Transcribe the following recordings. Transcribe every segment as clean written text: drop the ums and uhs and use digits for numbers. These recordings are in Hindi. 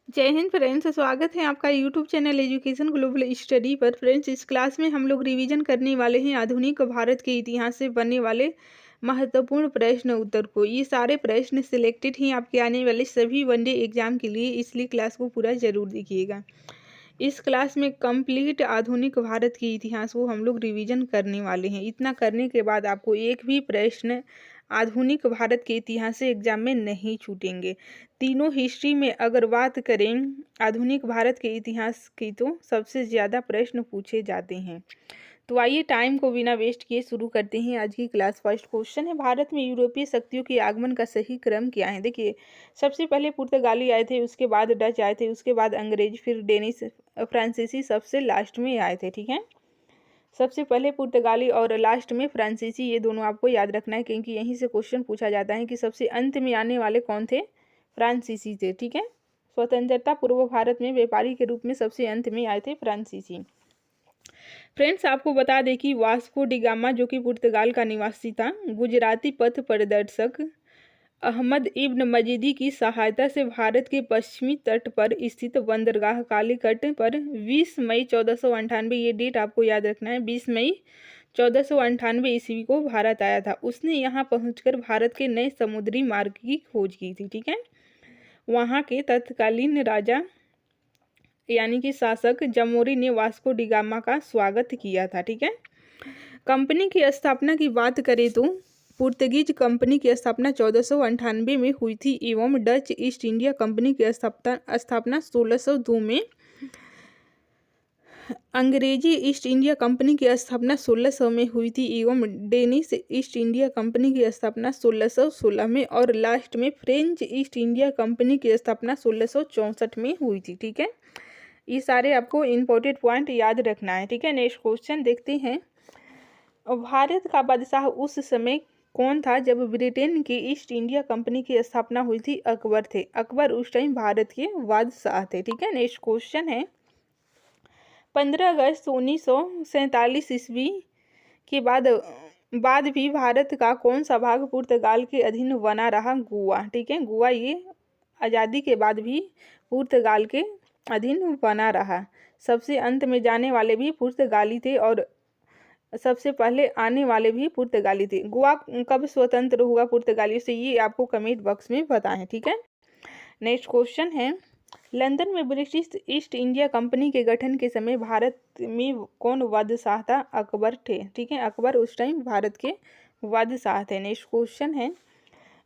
जय हिंद फ्रेंड्स, स्वागत है आपका YouTube channel education global study पर। फ्रेंड्स, इस क्लास में हम लोग रिवीजन करने वाले हैं आधुनिक भारत के इतिहास से बनने वाले महत्वपूर्ण प्रश्न उत्तर को। ये सारे प्रश्न सिलेक्टेड हैं आपके आने वाले सभी वनडे एग्जाम के लिए, इसलिए क्लास को पूरा जरूर देखिएगा। इस क्लास में कंप्लीट आधुनिक भारत के इतिहास को हम लोग रिवीजन करने वाले हैं। इतना करने के बाद आपको एक भी प्रश्न आधुनिक भारत के इतिहास से एग्जाम में नहीं छूटेंगे। तीनों हिस्ट्री में अगर बात करें आधुनिक भारत के इतिहास की, तो सबसे ज़्यादा प्रश्न पूछे जाते हैं। तो आइए टाइम को बिना वेस्ट किए शुरू करते हैं आज की क्लास। फर्स्ट क्वेश्चन है, भारत में यूरोपीय शक्तियों के आगमन का सही क्रम क्या है। देखिए, सबसे पहले पुर्तगाली आए थे, उसके बाद डच आए थे, उसके बाद अंग्रेज, फिर डेनिश, फ्रांसीसी सबसे लास्ट में आए थे। ठीक है, सबसे पहले पुर्तगाली और लास्ट में फ्रांसीसी, ये दोनों आपको याद रखना है, क्योंकि यहीं से क्वेश्चन पूछा जाता है कि सबसे अंत में आने वाले कौन थे। फ्रांसीसी थे। ठीक है, स्वतंत्रता पूर्व भारत में व्यापारी के रूप में सबसे अंत में आए थे फ्रांसीसी। फ्रेंड्स, आपको बता दें कि वास्को डी गामा, जो कि पुर्तगाल का निवासी था, गुजराती पथ प्रदर्शक अहमद इब्न मजीदी की सहायता से भारत के पश्चिमी तट पर स्थित बंदरगाह कालीकट पर 20 मई 1498, ये डेट आपको याद रखना है, 20 मई 1498 ईस्वी को भारत आया था। उसने यहाँ पहुंचकर भारत के नए समुद्री मार्ग की खोज की थी। ठीक है, वहाँ के तत्कालीन राजा यानी कि शासक जमोरी ने वास्को डी गामा का स्वागत किया था। ठीक है, कंपनी की स्थापना की बात करें तो पुर्तगीज कंपनी की स्थापना 1498 में हुई थी एवं डच ईस्ट इंडिया कंपनी की स्थापना 1602 में। अंग्रेजी ईस्ट इंडिया कंपनी की स्थापना 1600 में हुई थी एवं डेनिश ईस्ट इंडिया कंपनी की स्थापना 1616 में, और लास्ट में फ्रेंच ईस्ट इंडिया कंपनी की स्थापना 1664 में हुई थी। ठीक है, ये सारे आपको इम्पोर्टेंट पॉइंट याद रखना है। ठीक है, नेक्स्ट क्वेश्चन देखते हैं। भारत का बादशाह उस समय कौन था जब ब्रिटेन की ईस्ट इंडिया कंपनी की स्थापना हुई थी। अकबर थे। अकबर उस टाइम भारत के बादशाह थे। ठीक है, नेक्स्ट क्वेश्चन है, 15 अगस्त 1947 ईस्वी के बाद भी भारत का कौन सा भाग पुर्तगाल के अधीन बना रहा। गोवा। ठीक है, गोवा ये आज़ादी के बाद भी पुर्तगाल के अधीन बना रहा। सबसे अंत में जाने वाले भी पुर्तगाली थे और सबसे पहले आने वाले भी पुर्तगाली थे। गोवा कब स्वतंत्र हुआ पुर्तगालियों से, ये आपको कमेंट बॉक्स में बताएं। ठीक है, नेक्स्ट क्वेश्चन है, लंदन में ब्रिटिश ईस्ट इंडिया कंपनी के गठन के समय भारत में कौन बादशाह था। अकबर थे। ठीक है, अकबर उस टाइम भारत के बादशाह थे। नेक्स्ट क्वेश्चन है,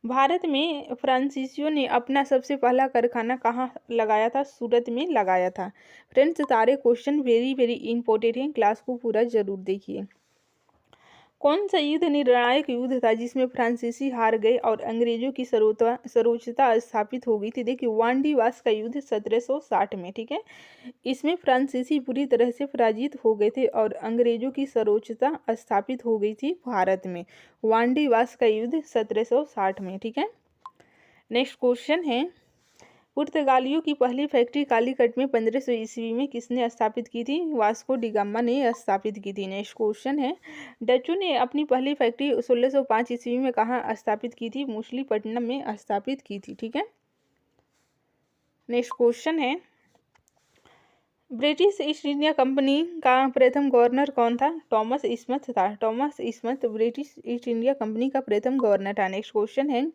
भारत में फ्रांसीसियों ने अपना सबसे पहला कारखाना कहाँ लगाया था। सूरत में लगाया था। फ्रेंड्स, सारे क्वेश्चन वेरी वेरी इंपॉर्टेंट हैं, क्लास को पूरा जरूर देखिए। कौन सा युद्ध निर्णायक युद्ध था जिसमें फ्रांसीसी हार गए और अंग्रेजों की सर्वोच्चता स्थापित हो गई थी। देखिए, वांडीवास का युद्ध 1760 में। ठीक है, इसमें फ्रांसीसी पूरी तरह से पराजित हो गए थे और अंग्रेजों की सर्वोच्चता स्थापित हो गई थी भारत में। वांडीवास का युद्ध 1760 में। ठीक है, नेक्स्ट क्वेश्चन है, पुर्तगालियों की पहली फैक्ट्री कालीकट में 1500 ईस्वी में किसने स्थापित की थी। वास्को डी गामा ने स्थापित की थी। नेक्स्ट क्वेश्चन है, डचों ने अपनी पहली फैक्ट्री 1605 ईस्वी में कहाँ स्थापित की थी। मछलीपट्टनम में स्थापित की थी। ठीक है, नेक्स्ट क्वेश्चन है, ब्रिटिश ईस्ट इंडिया कंपनी का प्रथम गवर्नर कौन था। टॉमस स्मिथ था। Thomas Smith British east India company का प्रथम गवर्नर था। नेक्स्ट क्वेश्चन है,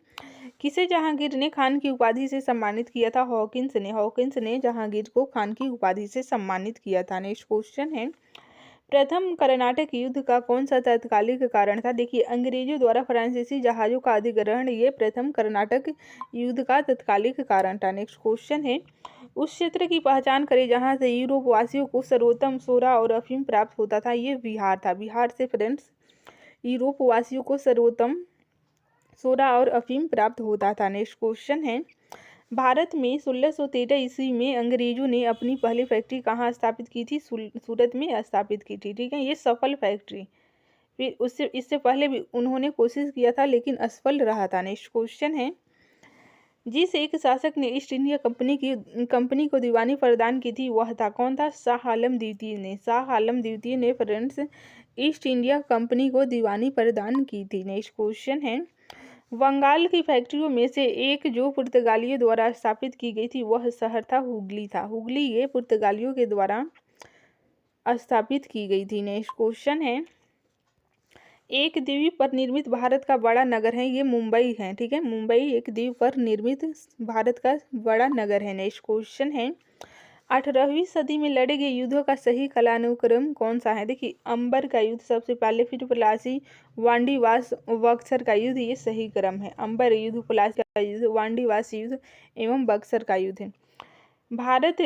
किसे जहांगीर ने खान की उपाधि से सम्मानित किया था। हॉकिंस ने। हॉकिंस ने जहांगीर को खान की उपाधि से सम्मानित किया था। नेक्स्ट क्वेश्चन है, प्रथम कर्नाटक युद्ध का कौन सा तत्कालिक कारण था। देखिए, अंग्रेजों द्वारा फ्रांसीसी जहाजों का अधिग्रहण, ये प्रथम कर्नाटक युद्ध का तत्कालिक कारण था। नेक्स्ट क्वेश्चन है, उस क्षेत्र की पहचान करें जहां से यूरोप वासियों को सर्वोत्तम सोरा और अफीम प्राप्त होता था। ये बिहार था। बिहार से फ्रेंड्स यूरोप वासियों को सर्वोत्तम सोरा और अफीम प्राप्त होता था। नेक्स्ट क्वेश्चन है, भारत में 1613 ईस्वी में अंग्रेजों ने अपनी पहली फैक्ट्री कहाँ स्थापित की थी। सूरत में स्थापित की थी। ठीक है, ये सफल फैक्ट्री, फिर उससे इससे पहले भी उन्होंने कोशिश किया था लेकिन असफल रहा था। नेक्स्ट क्वेश्चन है, जिस एक शासक ने ईस्ट इंडिया कंपनी को दीवानी प्रदान की थी वह था। कौन था। शाह आलम द्वितीय ने। शाह आलम द्वितीय ने फ्रेंड्स ईस्ट इंडिया कंपनी को दीवानी प्रदान की थी। नेक्स्ट क्वेश्चन है, बंगाल की फैक्ट्रियों में से एक जो पुर्तगालियों द्वारा स्थापित की गई थी वह शहर था हुगली था। हुगली ये पुर्तगालियों के द्वारा स्थापित की गई थी। नेक्स्ट क्वेश्चन है, एक द्वीप पर निर्मित भारत का बड़ा नगर है, ये मुंबई है। ठीक है, मुंबई एक द्वीप पर निर्मित भारत का बड़ा नगर है। नेक्स्ट क्वेश्चन है, 18वीं सदी में लड़े गए युद्धों का सही कालानुक्रम कौन सा है? देखिए, अंबर का युद्ध सबसे पहले, फिर प्लासी, वांडीवास, बक्सर का युद्ध, ये सही क्रम है। अंबर युद्ध, प्लासी का युद्ध, वांडीवास युद्ध एवं बक्सर का युद्ध। भारत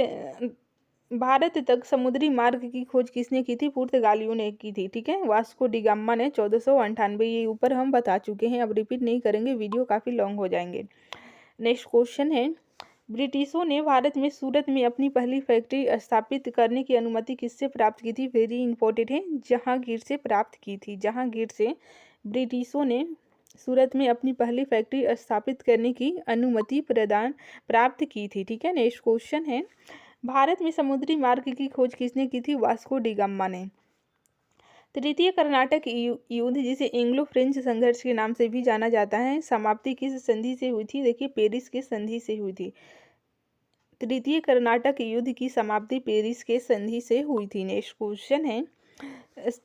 भारत तक समुद्री मार्ग की खोज किसने की थी? पुर्तगालियों ने की थी। ठीक है, वास्को डी गामा ने 1498, ये ऊपर हम बता चुके हैं, अब रिपीट नहीं करेंगे, वीडियो काफ़ी लॉन्ग हो जाएंगे। नेक्स्ट क्वेश्चन है, ब्रिटिशों ने भारत में सूरत में अपनी पहली फैक्ट्री स्थापित करने की अनुमति किससे प्राप्त की थी? वेरी इंपॉर्टेंट है, जहांगीर से प्राप्त की थी। जहांगीर से ब्रिटिशों ने सूरत में अपनी पहली फैक्ट्री स्थापित करने की अनुमति प्राप्त की थी। ठीक है, नेक्स्ट क्वेश्चन है, भारत में समुद्री मार्ग की खोज किसने की थी? वास्को डी गामा ने। तृतीय कर्नाटक युद्ध, जिसे एंग्लो फ्रेंच संघर्ष के नाम से भी जाना जाता है, समाप्ति किस संधि से हुई थी? देखिए, पेरिस के संधि से हुई थी। तृतीय कर्नाटक युद्ध की समाप्ति पेरिस के संधि से हुई थी। नेक्स्ट क्वेश्चन है,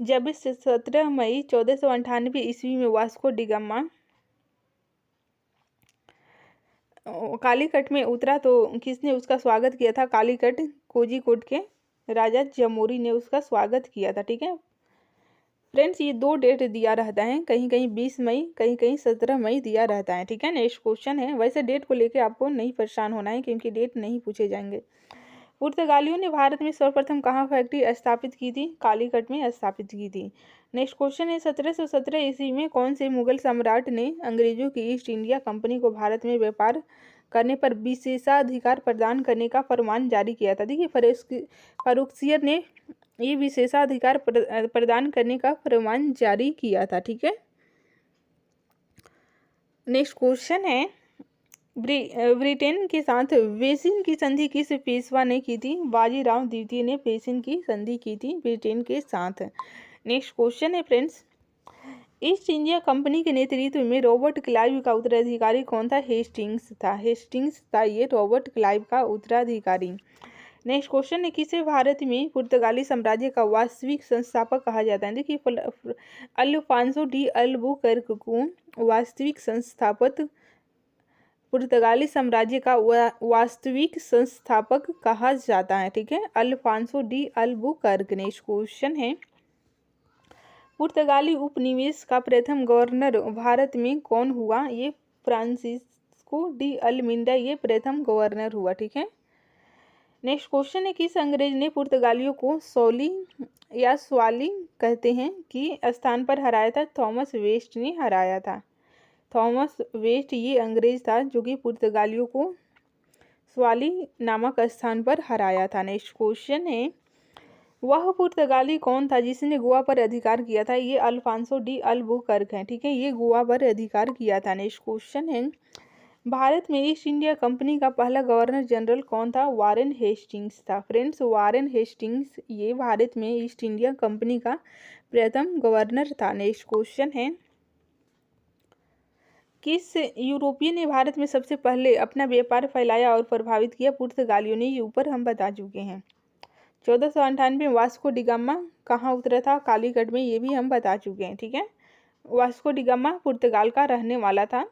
जब 17 मई 1498 ईस्वी में वास्को डी गामा कालीकट में उतरा तो किसने उसका स्वागत किया था? कालीकट कोझिकोड के राजा जमोरी ने उसका स्वागत किया था। ठीक है फ्रेंड्स, ये दो डेट दिया रहता है, कहीं कहीं 20 मई, कहीं कहीं 17 मई दिया रहता है। ठीक है, नेक्स्ट क्वेश्चन है, वैसे डेट को लेके आपको नहीं परेशान होना है क्योंकि डेट नहीं पूछे जाएंगे। पुर्तगालियों ने भारत में सर्वप्रथम कहाँ फैक्ट्री स्थापित की थी? कालीकट में स्थापित की थी। नेक्स्ट क्वेश्चन है, 1717 ईस्वी में कौन से मुगल सम्राट ने अंग्रेजों की ईस्ट इंडिया कंपनी को भारत में व्यापार करने पर विशेषाधिकार प्रदान करने का फरमान जारी किया था? देखिए, फर्रुखसियर ने ये विशेषाधिकार प्रदान करने का फरमान जारी किया था। ठीक है, नेक्स्ट क्वेश्चन है, ब्रिटेन के साथ वेसिन की संधि किस पेशवा ने की थी? बाजीराव द्वितीय ने वेसिन की संधि की थी ब्रिटेन के साथ। नेक्स्ट क्वेश्चन है फ्रेंड्स, ईस्ट इंडिया कंपनी के नेतृत्व में रॉबर्ट क्लाइव का उत्तराधिकारी कौन था? हेस्टिंग्स था। हेस्टिंग्स था ये रॉबर्ट क्लाइव का उत्तराधिकारी। नेक्स्ट क्वेश्चन है, किसे भारत में पुर्तगाली साम्राज्य का वास्तविक संस्थापक कहा जाता है? देखिए, अल्फांसो डी अल्बुकर्क को वास्तविक संस्थापक, पुर्तगाली साम्राज्य का वास्तविक संस्थापक कहा जाता है। ठीक है, Alfonso de Albuquerque. Next question है, पुर्तगाली उपनिवेश का प्रथम गवर्नर भारत में कौन हुआ? ये फ्रांसिस्को डी अल्मिंडा ये प्रथम गवर्नर हुआ। ठीक है, नेक्स्ट क्वेश्चन है, किस अंग्रेज ने पुर्तगालियों को सौली या स्वाली कहते हैं कि स्थान पर हराया था? थॉमस वेस्ट ने हराया था। थॉमस वेस्ट ये अंग्रेज था जो कि पुर्तगालियों को स्वाली नामक स्थान पर हराया था। नेक्स्ट क्वेश्चन है, वह पुर्तगाली कौन था जिसने गोवा पर अधिकार किया था? ये अल्फांसो डी अल्बुकर्क है। ठीक है, ये गोवा पर अधिकार किया था। नेक्स्ट क्वेश्चन है, भारत में ईस्ट इंडिया कंपनी का पहला गवर्नर जनरल कौन था? वारेन हेस्टिंग्स था। फ्रेंड्स, वारेन हेस्टिंग्स ये भारत में ईस्ट इंडिया कंपनी का प्रथम गवर्नर था। नेक्स्ट क्वेश्चन है, किस यूरोपियन ने भारत में सबसे पहले अपना व्यापार फैलाया और प्रभावित किया? पुर्तगालियों ने, ये ऊपर हम बता चुके हैं। 1498 में वास्को डी गामा कहाँ उतरा था? कालीकट में, ये भी हम बता चुके हैं। ठीक है, वास्को डी गामा पुर्तगाल का रहने वाला था।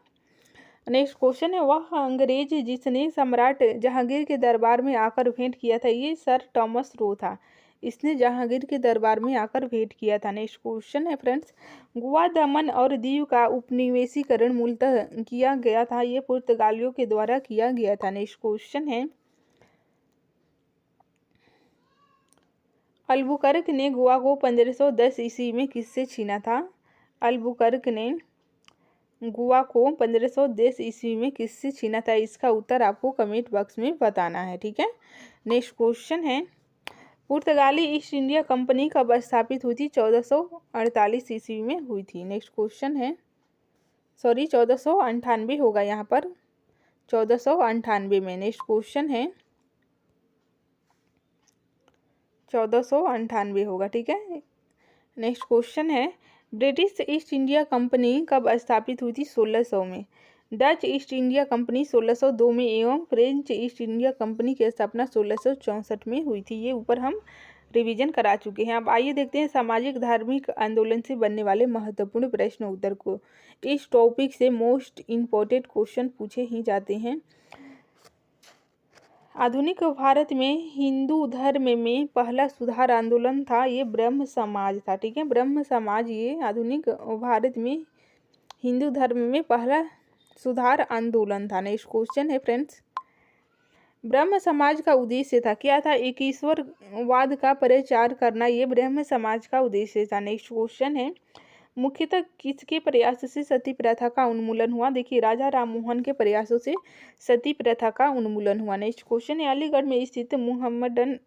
नेक्स्ट क्वेश्चन है, वह अंग्रेज जिसने सम्राट जहांगीर के दरबार में आकर भेंट किया था? ये सर टॉमस रो था, इसने जहांगीर के दरबार में आकर भेंट किया था। नेक्स्ट क्वेश्चन है फ्रेंड्स, गोवा, दमन और दीव का उपनिवेशीकरण मूलतः किया गया था? ये पुर्तगालियों के द्वारा किया गया था। नेक्स्ट क्वेश्चन है, अल्बुकर्क ने गोवा को 1510 ईस्वी में किससे छीना था? अल्बुकर्क ने गोवा को 1510 ईस्वी में किससे छीना था? इसका उत्तर आपको कमेंट बॉक्स में बताना है। ठीक है, नेक्स्ट क्वेश्चन है, पुर्तगाली ईस्ट इंडिया कंपनी कब स्थापित हुई थी? 1448 ईस्वी में हुई थी। नेक्स्ट क्वेश्चन है, 1498 होगा यहाँ पर, 1498 में। नेक्स्ट क्वेश्चन है, 1498 होगा। ठीक है, नेक्स्ट क्वेश्चन है, ब्रिटिश ईस्ट इंडिया कंपनी कब स्थापित हुई थी? 1600 में। डच ईस्ट इंडिया कंपनी 1602 में एवं फ्रेंच ईस्ट इंडिया कंपनी की स्थापना 1664 में हुई थी। ये ऊपर हम रिवीजन करा चुके हैं। अब आइए देखते हैं सामाजिक धार्मिक आंदोलन से बनने वाले महत्वपूर्ण प्रश्न उत्तर को। इस टॉपिक से मोस्ट इम्पोर्टेंट क्वेश्चन पूछे ही जाते हैं। आधुनिक भारत में हिंदू धर्म में पहला सुधार आंदोलन था, ये ब्रह्म समाज था। ठीक है, ब्रह्म समाज ये आधुनिक भारत में हिंदू धर्म में पहला सुधार आंदोलन था। नेक्स्ट क्वेश्चन है फ्रेंड्स, ब्रह्म समाज का उद्देश्य था, क्या था? एक ईश्वरवाद का प्रचार करना, ये ब्रह्म समाज का उद्देश्य था। नेक्स्ट क्वेश्चन है, मुख्यतः किसके प्रयास से सती प्रथा का उन्मूलन हुआ? देखिए, राजा राममोहन के प्रयासों से सती प्रथा का उन्मूलन हुआ। नेक्स्ट क्वेश्चन है, अलीगढ़ में स्थित मुहम्मदन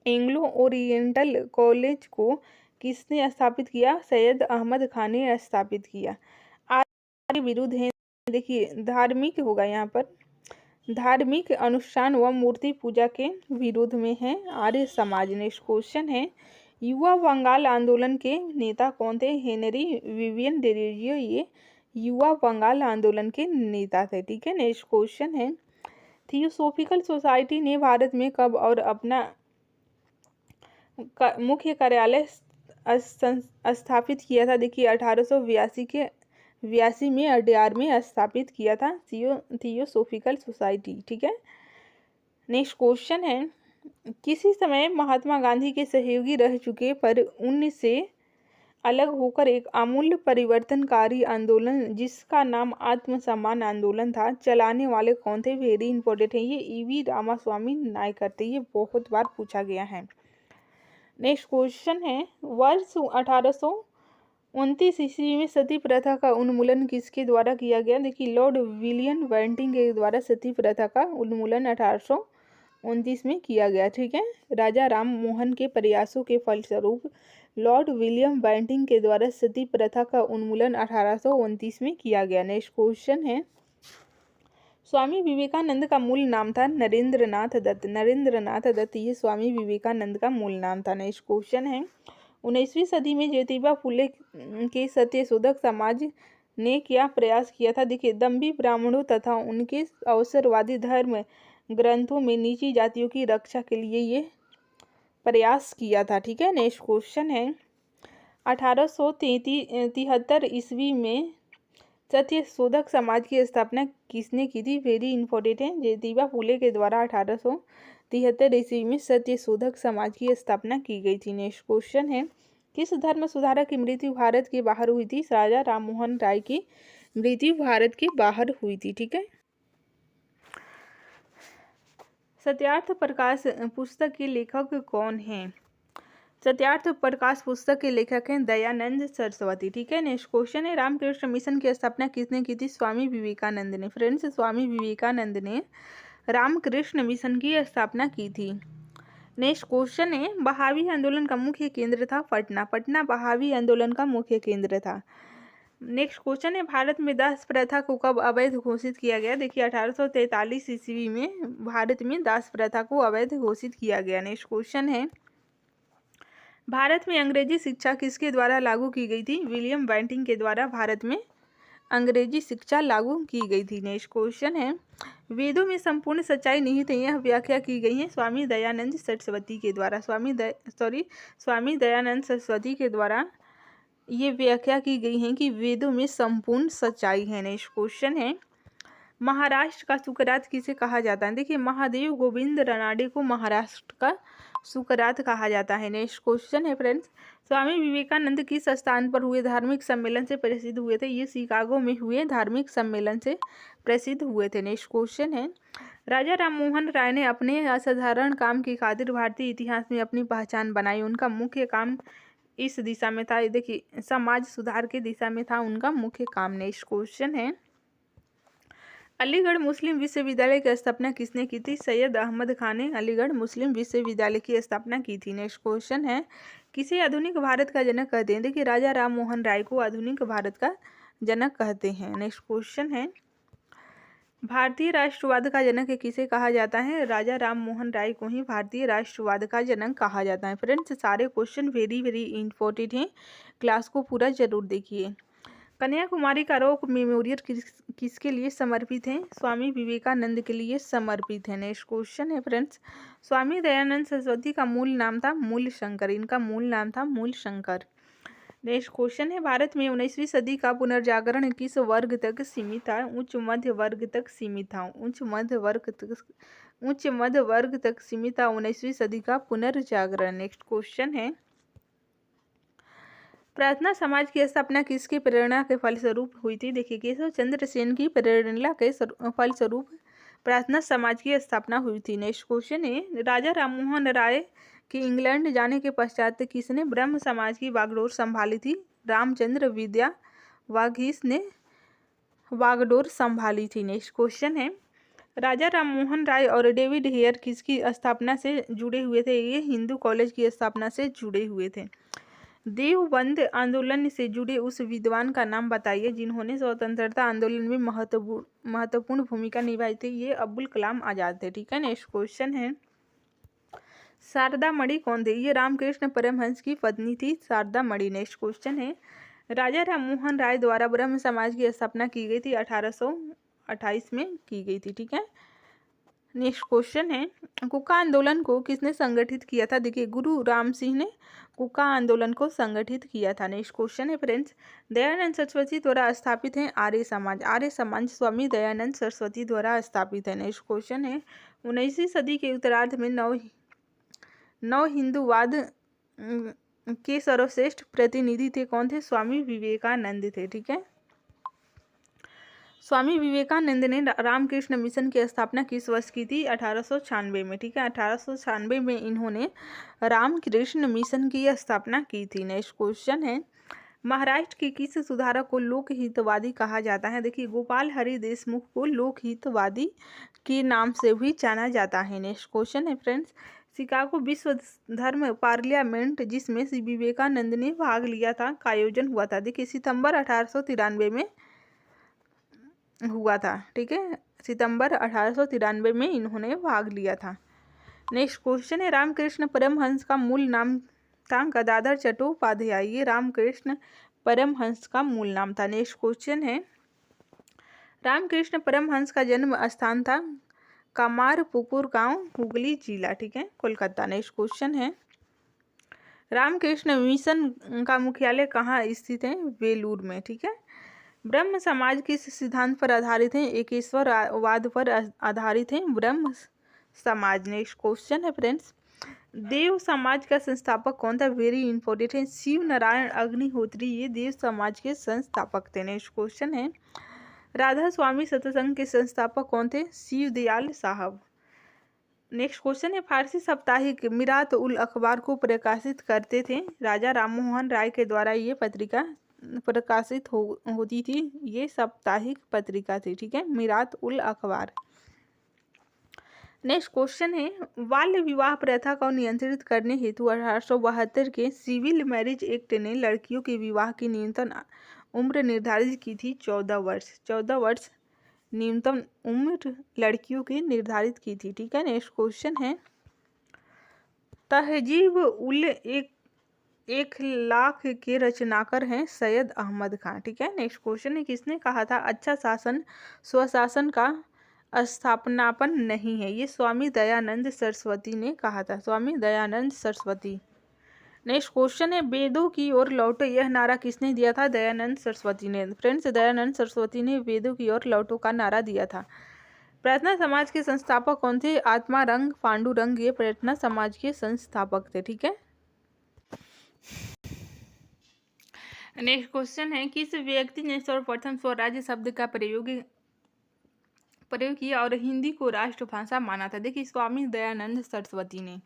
एंग्लो ओरिएंटल कॉलेज को किसने स्थापित किया? सैयद अहमद खान ने स्थापित किया। आर्य विरुद्ध है, देखिए धार्मिक होगा यहाँ पर, धार्मिक अनुष्ठान व मूर्ति पूजा के विरोध में है आर्य समाज। नेक्स्ट क्वेश्चन है, युवा बंगाल आंदोलन के नेता कौन थे? हेनरी विवियन डेरोजियो ये युवा बंगाल आंदोलन के नेता थे। ठीक है, नेक्स्ट क्वेश्चन है, थियोसॉफिकल सोसाइटी ने भारत में कब और अपना मुख्य कार्यालय स्थापित किया था? देखिए 1882 में अड्यार में स्थापित किया था थियोसॉफिकल सोसाइटी। ठीक है, नेक्स्ट क्वेश्चन है, किसी समय महात्मा गांधी के सहयोगी रह चुके पर उनसे अलग होकर एक आमूल परिवर्तनकारी आंदोलन जिसका नाम आत्मसम्मान आंदोलन था, चलाने वाले कौन थे? वेरी इंपॉर्टेंट है, ये ईवी रामास्वामी नायकर थे। ये बहुत बार पूछा गया है। नेक्स्ट क्वेश्चन है, वर्ष 1829 ईस्वी में सती प्रथा का उन्मूलन किसके द्वारा किया गया? देखिए लॉर्ड विलियम बेंटिंक के द्वारा सती प्रथा का उन्मूलन 1829 में किया गया। ठीक है, राजा राम मोहन के प्रयासों के फलस्वरूप लॉर्ड विलियम बेंटिंक के द्वारा सती प्रथा का उन्मूलन 1829 में किया गया। नेक्स्ट क्वेश्चन है, स्वामी विवेकानंद का मूल नाम था? नरेंद्रनाथ दत्त। नरेंद्रनाथ दत्त ये स्वामी विवेकानंद का मूल नाम था। नेक्स्ट क्वेश्चन है, 19वीं सदी में ज्योतिबा फुले के सत्यशोधक समाज ने क्या प्रयास किया था? देखिए दम्भी ब्राह्मणों तथा उनके अवसरवादी धर्म ग्रंथों में नीची जातियों की रक्षा के लिए ये प्रयास किया था। ठीक है, नेक्स्ट क्वेश्चन है, 1873 ईस्वी में सत्यशोधक समाज की स्थापना किसने की थी? वेरी इंपॉर्टेंट है, ज्योतिबा फुले के द्वारा 1873 ईस्वी में सत्यशोधक समाज की स्थापना की गई थी। नेक्स्ट क्वेश्चन है, किस धर्म सुधारक की मृत्यु भारत के बाहर हुई थी? राजा राममोहन राय की मृत्यु भारत के बाहर हुई थी। ठीक है, सत्यार्थ प्रकाश पुस्तक के लेखक कौन हैं? सत्यार्थ प्रकाश पुस्तक के लेखक हैं दयानंद सरस्वती। ठीक है, नेक्स्ट क्वेश्चन है, रामकृष्ण मिशन की स्थापना किसने की थी? स्वामी विवेकानंद ने। फ्रेंड्स, स्वामी विवेकानंद ने रामकृष्ण मिशन की स्थापना की थी। नेक्स्ट क्वेश्चन है, बहावी आंदोलन का मुख्य केंद्र था? पटना। पटना बहावी आंदोलन का मुख्य केंद्र था। नेक्स्ट क्वेश्चन है, भारत में दास प्रथा को कब अवैध घोषित किया गया? देखिए 1843 ईस्वी में भारत में दास प्रथा को अवैध घोषित किया गया। नेक्स्ट क्वेश्चन है, भारत में अंग्रेजी शिक्षा किसके द्वारा लागू की गई थी? विलियम बेंटिंक के द्वारा भारत में अंग्रेजी शिक्षा लागू की गई थी। नेक्स्ट क्वेश्चन है, वेदों में संपूर्ण सच्चाई निहित है, यह व्याख्या की गई है स्वामी दयानंद सरस्वती के द्वारा। स्वामी दयानंद सरस्वती के द्वारा ये व्याख्या की गई है कि वेदों में संपूर्ण सच्चाई है। नेक्स्ट क्वेश्चन है, महाराष्ट्र का सुकरात किसे कहा जाता है? देखिए महादेव गोविंद रानडे को महाराष्ट्र का सुकरात कहा जाता है। नेक्स्ट क्वेश्चन है फ्रेंड्स, स्वामी विवेकानंद किस स्थान पर हुए धार्मिक सम्मेलन से प्रसिद्ध हुए थे? ये शिकागो में हुए धार्मिक सम्मेलन से प्रसिद्ध हुए थे। नेक्स्ट क्वेश्चन है, राजा राममोहन राय ने अपने असाधारण काम की खातिर भारतीय इतिहास में अपनी पहचान बनाई, उनका मुख्य काम इस दिशा में था? देखिए समाज सुधार की दिशा में था उनका मुख्य काम। नेक्स्ट क्वेश्चन है, अलीगढ़ मुस्लिम विश्वविद्यालय की स्थापना किसने की थी? सैयद अहमद खान ने अलीगढ़ मुस्लिम विश्वविद्यालय की स्थापना की थी। नेक्स्ट क्वेश्चन है, किसे आधुनिक भारत का जनक कहते हैं? देखिए राजा राममोहन राय को आधुनिक भारत का जनक कहते हैं। नेक्स्ट क्वेश्चन है, भारतीय राष्ट्रवाद का जनक किसे कहा जाता है? राजा राम मोहन राय को ही भारतीय राष्ट्रवाद का जनक कहा जाता है। फ्रेंड्स, सारे क्वेश्चन वेरी वेरी इंपॉर्टेंट हैं, क्लास को पूरा जरूर देखिए। कन्याकुमारी का रॉक मेमोरियल किसके लिए समर्पित है? स्वामी विवेकानंद के लिए समर्पित है। नेक्स्ट क्वेश्चन है फ्रेंड्स, स्वामी दयानंद सरस्वती का मूल नाम था मूल शंकर। इनका मूल नाम था मूल शंकर। नेक्स्ट क्वेश्चन है, भारत में 19वीं सदी का पुनर्जागरण किस वर्ग तक सीमित था? उच्च मध्य वर्ग तक सीमित था। उच्च मध्य वर्ग तक सीमित था 19वीं सदी का पुनर्जागरण। नेक्स्ट क्वेश्चन है, प्रार्थना समाज की स्थापना किसके प्रेरणा के फलस्वरूप हुई थी? देखिए, केशव चंद्र सेन की प्रेरणा के फलस्वरूप प्रार्थना समाज की स्थापना हुई थी। नेक्स्ट क्वेश्चन है, राजा राममोहन राय के इंग्लैंड जाने के पश्चात किसने ब्रह्म समाज की बागडोर संभाली थी? रामचंद्र विद्या वागीश ने बागडोर संभाली थी। नेक्स्ट क्वेश्चन है, राजा राममोहन राय और डेविड हेयर किसकी स्थापना से जुड़े हुए थे? ये हिंदू कॉलेज की स्थापना से जुड़े हुए थे। देवबंद आंदोलन से जुड़े उस विद्वान का नाम बताइए जिन्होंने स्वतंत्रता आंदोलन में महत्वपूर्ण भूमिका निभाई थी। ये अब्दुल कलाम आजाद थे। ठीक है। नेक्स्ट क्वेश्चन है, शारदा मणि कौन थे? ये रामकृष्ण परमहंस की पत्नी थी शारदा मणि। नेक्स्ट क्वेश्चन है, राजा राममोहन राय द्वारा ब्रह्म समाज की स्थापना की गई थी 1828 में की गई थी। ठीक है। नेक्स्ट क्वेश्चन है, कुका आंदोलन को किसने संगठित किया था? देखिए, गुरु राम सिंह ने कुका आंदोलन को संगठित किया था। नेक्स्ट क्वेश्चन है फ्रेंड्स, दयानंद सरस्वती द्वारा स्थापित है आर्य समाज। आर्य समाज स्वामी दयानंद सरस्वती द्वारा स्थापित है। नेक्स्ट क्वेश्चन है, 19वीं सदी के उत्तरार्ध में नव हिंदूवाद के सर्वश्रेष्ठ प्रतिनिधि थे। कौन थे? स्वामी विवेकानंद थे। ठीक है। स्वामी विवेकानंद ने रामकृष्ण मिशन की स्थापना किस वर्ष की थी? 1896 में। ठीक है। 1896 में इन्होंने रामकृष्ण मिशन की स्थापना की थी। नेक्स्ट क्वेश्चन है, महाराष्ट्र के किस सुधारक को लोकहितवादी कहा जाता है? देखिए, गोपाल हरि देशमुख को लोकहितवादी के नाम से भी जाना जाता है। नेक्स्ट क्वेश्चन है फ्रेंड्स, शिकागो विश्व धर्म पार्लियामेंट जिसमें श्री विवेकानंद ने भाग लिया था का आयोजन हुआ था? देखिए, सितंबर 1893 में हुआ था। ठीक है। सितंबर 1893 में इन्होंने भाग लिया था। नेक्स्ट क्वेश्चन है, रामकृष्ण परमहंस का मूल नाम था गदाधर चट्टोपाध्याय। ये रामकृष्ण परमहंस का मूल नाम था। नेक्स्ट क्वेश्चन है, रामकृष्ण परमहंस का जन्म स्थान था कमारपुकुर गांव, हुगली जिला। ठीक है, कोलकाता। नेक्स्ट क्वेश्चन है, रामकृष्ण मिशन का मुख्यालय कहाँ स्थित है? वेलूर में। ठीक है। ब्रह्म समाज किस सिद्धांत पर आधारित है? एकेश्वरवाद पर आधारित है ब्रह्म समाज। नेक्स्ट क्वेश्चन है फ्रेंड्स, देव समाज का संस्थापक कौन था? वेरी इंपॉर्टेंट है, शिव नारायण अग्निहोत्री। ये देव समाज के संस्थापक थे। नेक्स्ट क्वेश्चन है, राधा स्वामी सत्संग के संस्थापक कौन थे? शिव दयाल साहब। नेक्स्ट क्वेश्चन है, फारसी साप्ताहिक मिरात उल अखबार को प्रकाशित करते थे राजा राममोहन राय के द्वारा। ये पत्रिका प्रकाशित होती थी, ये साप्ताहिक पत्रिका थी। ठीक है, मिरात उल अखबार। नेक्स्ट क्वेश्चन है, बाल्य विवाह प्रथा को नियंत्रित करने हेतु 1872 के सिविल मैरिज एक्ट ने लड़कियों के विवाह की न्यूनतम उम्र निर्धारित की थी 14 वर्ष। 14 वर्ष न्यूनतम उम्र लड़कियों की निर्धारित की थी। ठीक है। नेक्स्ट क्वेश्चन है, तहजीब उल एक लाख के रचनाकार हैं सैयद अहमद खान। ठीक है। नेक्स्ट क्वेश्चन है, किसने कहा था अच्छा शासन स्वशासन का स्थापनापन नहीं है? ये स्वामी दयानंद सरस्वती ने कहा था, स्वामी दयानंद सरस्वती। नेक्स्ट क्वेश्चन है, वेदों की ओर लौटो यह नारा किसने दिया था? दयानंद सरस्वती ने। फ्रेंड्स, दयानंद सरस्वती ने वेदों की ओर लौटो का नारा दिया था। प्रार्थना समाज के संस्थापक कौन थे? आत्मा रंग पांडुरंग, ये प्रार्थना समाज के संस्थापक थे। ठीक है। नेक्स्ट क्वेश्चन है, किस व्यक्ति ने सर्वप्रथम स्वराज्य शब्द का प्रयोग किया और हिंदी को राष्ट्रभाषा माना था? देखिए, स्वामी दयानंद सरस्वती ने।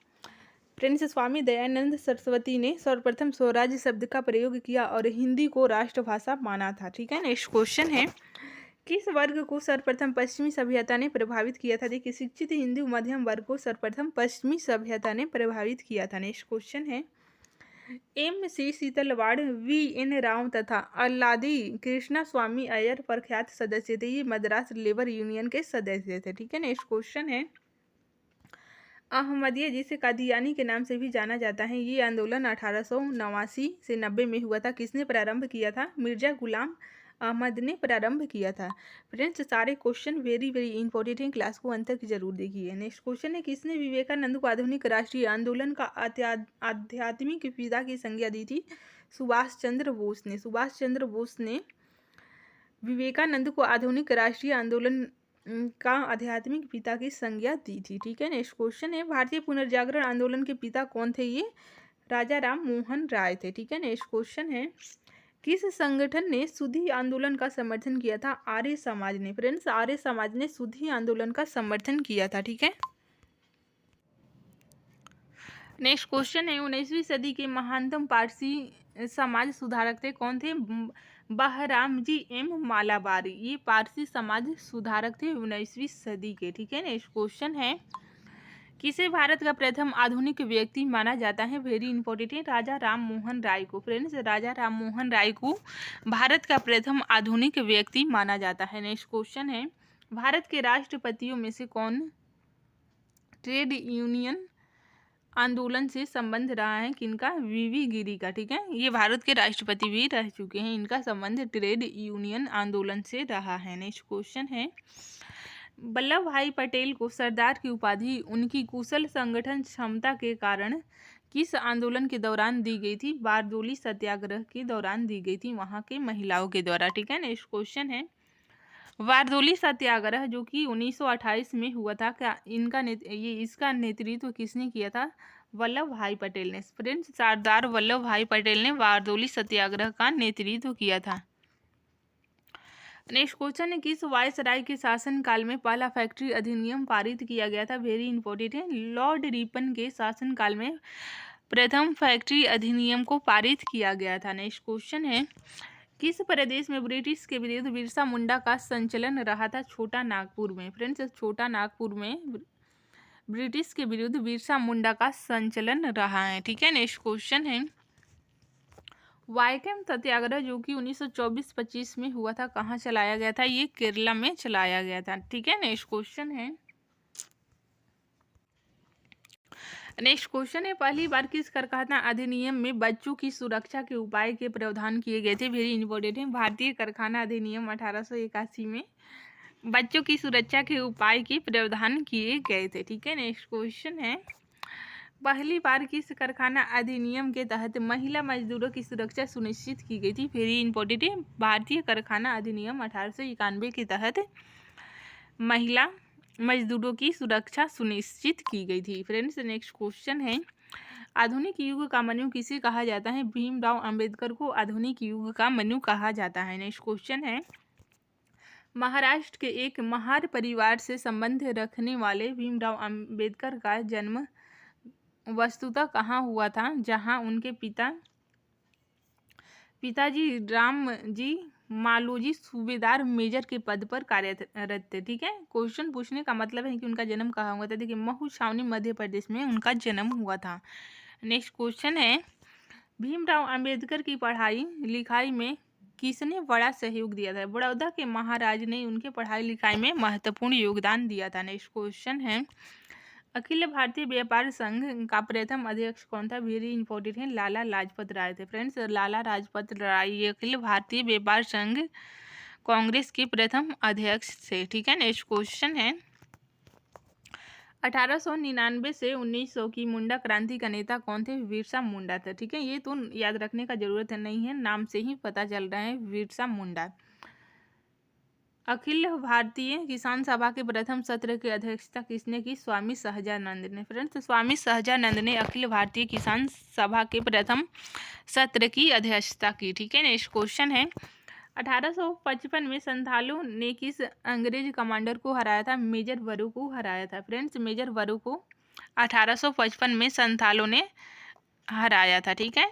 फ्रेंड्स, स्वामी दयानंद सरस्वती ने सर्वप्रथम स्वराज्य शब्द का प्रयोग किया और हिंदी को राष्ट्रभाषा माना था। ठीक है। नेक्स्ट क्वेश्चन है, किस वर्ग को सर्वप्रथम पश्चिमी सभ्यता ने प्रभावित किया था? देखिए, शिक्षित हिंदू मध्यम वर्ग को सर्वप्रथम पश्चिमी सभ्यता ने प्रभावित किया था। नेक्स्ट क्वेश्चन है, MC सीतलवाड़, VN राव तथा अल्लादी कृष्णा स्वामी अय्यर प्रख्यात सदस्य थे। ये मद्रास लेबर यूनियन के सदस्य थे। ठीक है। नेक्स्ट क्वेश्चन है अहमदिया, जिसे कादियानी के नाम से भी जाना जाता है, ये आंदोलन 1889 से 90 में हुआ था। किसने प्रारंभ किया था? मिर्जा गुलाम अहमद ने प्रारंभ किया था। फ्रेंड्स, सारे क्वेश्चन वेरी वेरी इंपॉर्टेंट हैं, क्लास को अंत तक जरूर देखिए। नेक्स्ट क्वेश्चन है किसने विवेकानंद को आधुनिक राष्ट्रीय आंदोलन का आध्यात्मिक पिता की संज्ञा दी थी? सुभाष चंद्र बोस ने। सुभाष चंद्र बोस ने विवेकानंद को आधुनिक राष्ट्रीय आंदोलन का आध्यात्मिक पिता की संज्ञा दी थी। ठीक है। नेक्स्ट क्वेश्चन है भारतीय पुनर्जागरण आंदोलन के पिता कौन थे? ये राजा राम मोहन राय थे। ठीक है। नेक्स्ट क्वेश्चन है किस संगठन ने सुधी आंदोलन का समर्थन किया था? आर्य समाज ने। फ्रेंड्स, आर्य समाज ने सुधी आंदोलन का समर्थन किया था। ठीक है। नेक्स्ट क्वेश्चन है 19वीं सदी के महानतम पारसी समाज सुधारक थे। कौन थे? बहराम जी एम मालाबारी। ये पारसी समाज सुधारक थे 19वीं सदी के। ठीक है। नेक्स्ट क्वेश्चन है किसे भारत का प्रथम आधुनिक व्यक्ति माना जाता है? वेरी इंपॉर्टेंट है, राजा राम मोहन राय को। फ्रेंड्स, राजा राम मोहन राय को भारत का प्रथम आधुनिक व्यक्ति माना जाता है। नेक्स्ट क्वेश्चन है भारत के राष्ट्रपतियों में से कौन ट्रेड यूनियन आंदोलन से संबंध रहा है? किनका? वीवी गिरी का। ठीक है। ये भारत के राष्ट्रपति भी रह चुके हैं, इनका संबंध ट्रेड यूनियन आंदोलन से रहा है। नेक्स्ट क्वेश्चन है वल्लभ भाई पटेल को सरदार की उपाधि उनकी कुशल संगठन क्षमता के कारण किस आंदोलन के दौरान दी गई थी? बारदोली सत्याग्रह के दौरान दी गई थी, वहां के महिलाओं के द्वारा। ठीक है। नेक्स्ट क्वेश्चन है बारदोली सत्याग्रह जो कि 1928 में हुआ था, क्या इसका नेतृत्व किसने किया था? वल्लभ भाई पटेल ने। फ्रेंड्स, सरदार वल्लभ भाई पटेल ने बारदोली सत्याग्रह का नेतृत्व किया था। नेक्स्ट क्वेश्चन है किस वायसराय के शासनकाल में पहला फैक्ट्री अधिनियम पारित किया गया था? वेरी इंपॉर्टेंट है, लॉर्ड रिपन के शासनकाल में प्रथम फैक्ट्री अधिनियम को पारित किया गया था। नेक्स्ट क्वेश्चन है किस प्रदेश में ब्रिटिश के विरुद्ध बिरसा मुंडा का संचलन रहा था? छोटा नागपुर में। फ्रेंड्स, छोटा नागपुर में ब्रिटिश के विरुद्ध बिरसा मुंडा का संचलन रहा है। ठीक है। नेक्स्ट क्वेश्चन है वाइकम सत्याग्रह जो कि 1924-25 में हुआ था, कहाँ चलाया गया था? ये केरला में चलाया गया था। ठीक है। नेक्स्ट क्वेश्चन है पहली बार किस कारखाना अधिनियम में बच्चों की सुरक्षा के उपाय के प्रावधान किए गए थे? वेरी इंपॉर्टेंट है, भारतीय कारखाना अधिनियम 1881 में बच्चों की सुरक्षा के उपाय के प्रावधान किए गए थे। ठीक है। नेक्स्ट क्वेश्चन है पहली बार किस कारखाना अधिनियम के तहत महिला मजदूरों की सुरक्षा सुनिश्चित की गई थी? वेरी इंपॉर्टेंट है, भारतीय कारखाना अधिनियम 1891 के तहत महिला मजदूरों की सुरक्षा सुनिश्चित की गई थी। फ्रेंड्स, नेक्स्ट क्वेश्चन है आधुनिक युग का मनु किसे कहा जाता है? भीमराव अंबेडकर को आधुनिक युग का मनु कहा जाता है। नेक्स्ट क्वेश्चन है महाराष्ट्र के एक महार परिवार से संबंध रखने वाले भीमराव अंबेडकर का जन्म वस्तुतः कहाँ हुआ था? जहाँ उनके पिताजी रामजी मालोजी सूबेदार मेजर के पद पर कार्यरत थे। ठीक है। क्वेश्चन पूछने का मतलब है कि उनका जन्म कहाँ हुआ था। देखिए, महू छावनी मध्य प्रदेश में उनका जन्म हुआ था। नेक्स्ट क्वेश्चन है भीमराव अंबेडकर की पढ़ाई लिखाई में किसने बड़ा सहयोग दिया था? बड़ौदा के महाराज ने उनके पढ़ाई लिखाई में महत्वपूर्ण योगदान दिया था। नेक्स्ट क्वेश्चन है अखिल भारतीय व्यापार संघ का प्रथम अध्यक्ष कौन था? वेरी इंपॉर्टेंट है, लाला लाजपत राय थे। फ्रेंड्स, लाला लाजपत राय अखिल भारतीय व्यापार संघ कांग्रेस के प्रथम अध्यक्ष थे। ठीक है। नेक्स्ट क्वेश्चन है 1899 से 1900 की मुंडा क्रांति का नेता कौन थे? बिरसा मुंडा थे। ठीक है। ये तो याद रखने का जरूरत नहीं है, नाम से ही पता चल रहा है, बिरसा मुंडा। अखिल भारतीय किसान सभा के प्रथम सत्र की अध्यक्षता किसने की? स्वामी सहजानंद ने। फ्रेंड्स, स्वामी सहजानंद ने अखिल भारतीय किसान सभा के प्रथम सत्र की अध्यक्षता की। ठीक है। नेक्स्ट क्वेश्चन है 1855 में संथालों ने किस अंग्रेज कमांडर को हराया था? मेजर वरू को हराया था। फ्रेंड्स, मेजर वरू को 1855 में संथालों ने हराया था। ठीक है।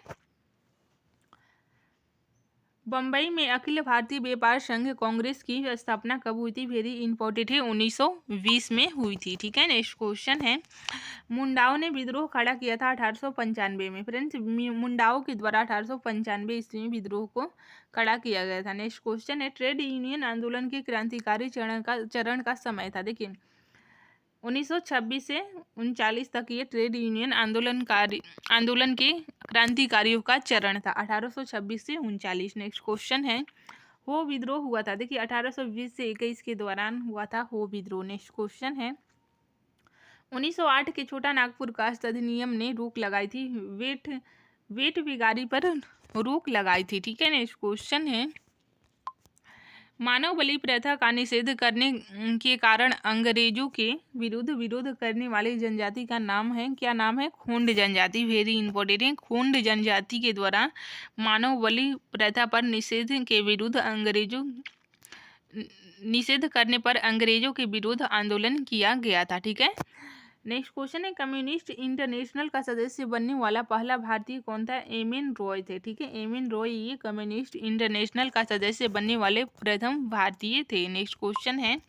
बम्बई में अखिल भारतीय व्यापार संघ कांग्रेस की स्थापना कब हुई थी? वेरी इंपॉर्टेंट है, 1920 में हुई थी। ठीक है, नेक्स्ट क्वेश्चन है, मुंडाओं ने विद्रोह खड़ा किया था 1895 में। फ्रेंड्स, मुंडाओं के द्वारा 1895 ईस्वी में विद्रोह को खड़ा किया गया था। नेक्स्ट क्वेश्चन है, ट्रेड यूनियन आंदोलन के क्रांतिकारी चरण का समय था। देखिए 1926 से 39 तक ये ट्रेड यूनियन आंदोलन के क्रांतिकारियों का चरण था, 1826 से 39। नेक्स्ट क्वेश्चन है, हो विद्रोह हुआ था। देखिए 1820 से 21 के दौरान हुआ था हो विद्रोह। नेक्स्ट क्वेश्चन है, 1908 के छोटा नागपुर कास्ट अधिनियम ने रोक लगाई थी, वेट बिगारी पर रोक लगाई थी। ठीक है, नेक्स्ट क्वेश्चन है, मानव बलि प्रथा का निषेध करने के कारण अंग्रेजों के विरुद्ध विरोध करने वाली जनजाति का नाम है, क्या नाम है? खोंड जनजाति। वेरी इंपॉर्टेंट है, खोंड जनजाति के द्वारा मानव बलि प्रथा पर निषेध करने पर अंग्रेजों के विरुद्ध आंदोलन किया गया था। ठीक है, नेक्स्ट क्वेश्चन है, कम्युनिस्ट इंटरनेशनल का सदस्य बनने वाला पहला भारतीय कौन था? एम.एन. रॉय थे। ठीक है, एम.एन. रॉय ये कम्युनिस्ट इंटरनेशनल का सदस्य बनने वाले प्रथम भारतीय थे। नेक्स्ट क्वेश्चन है,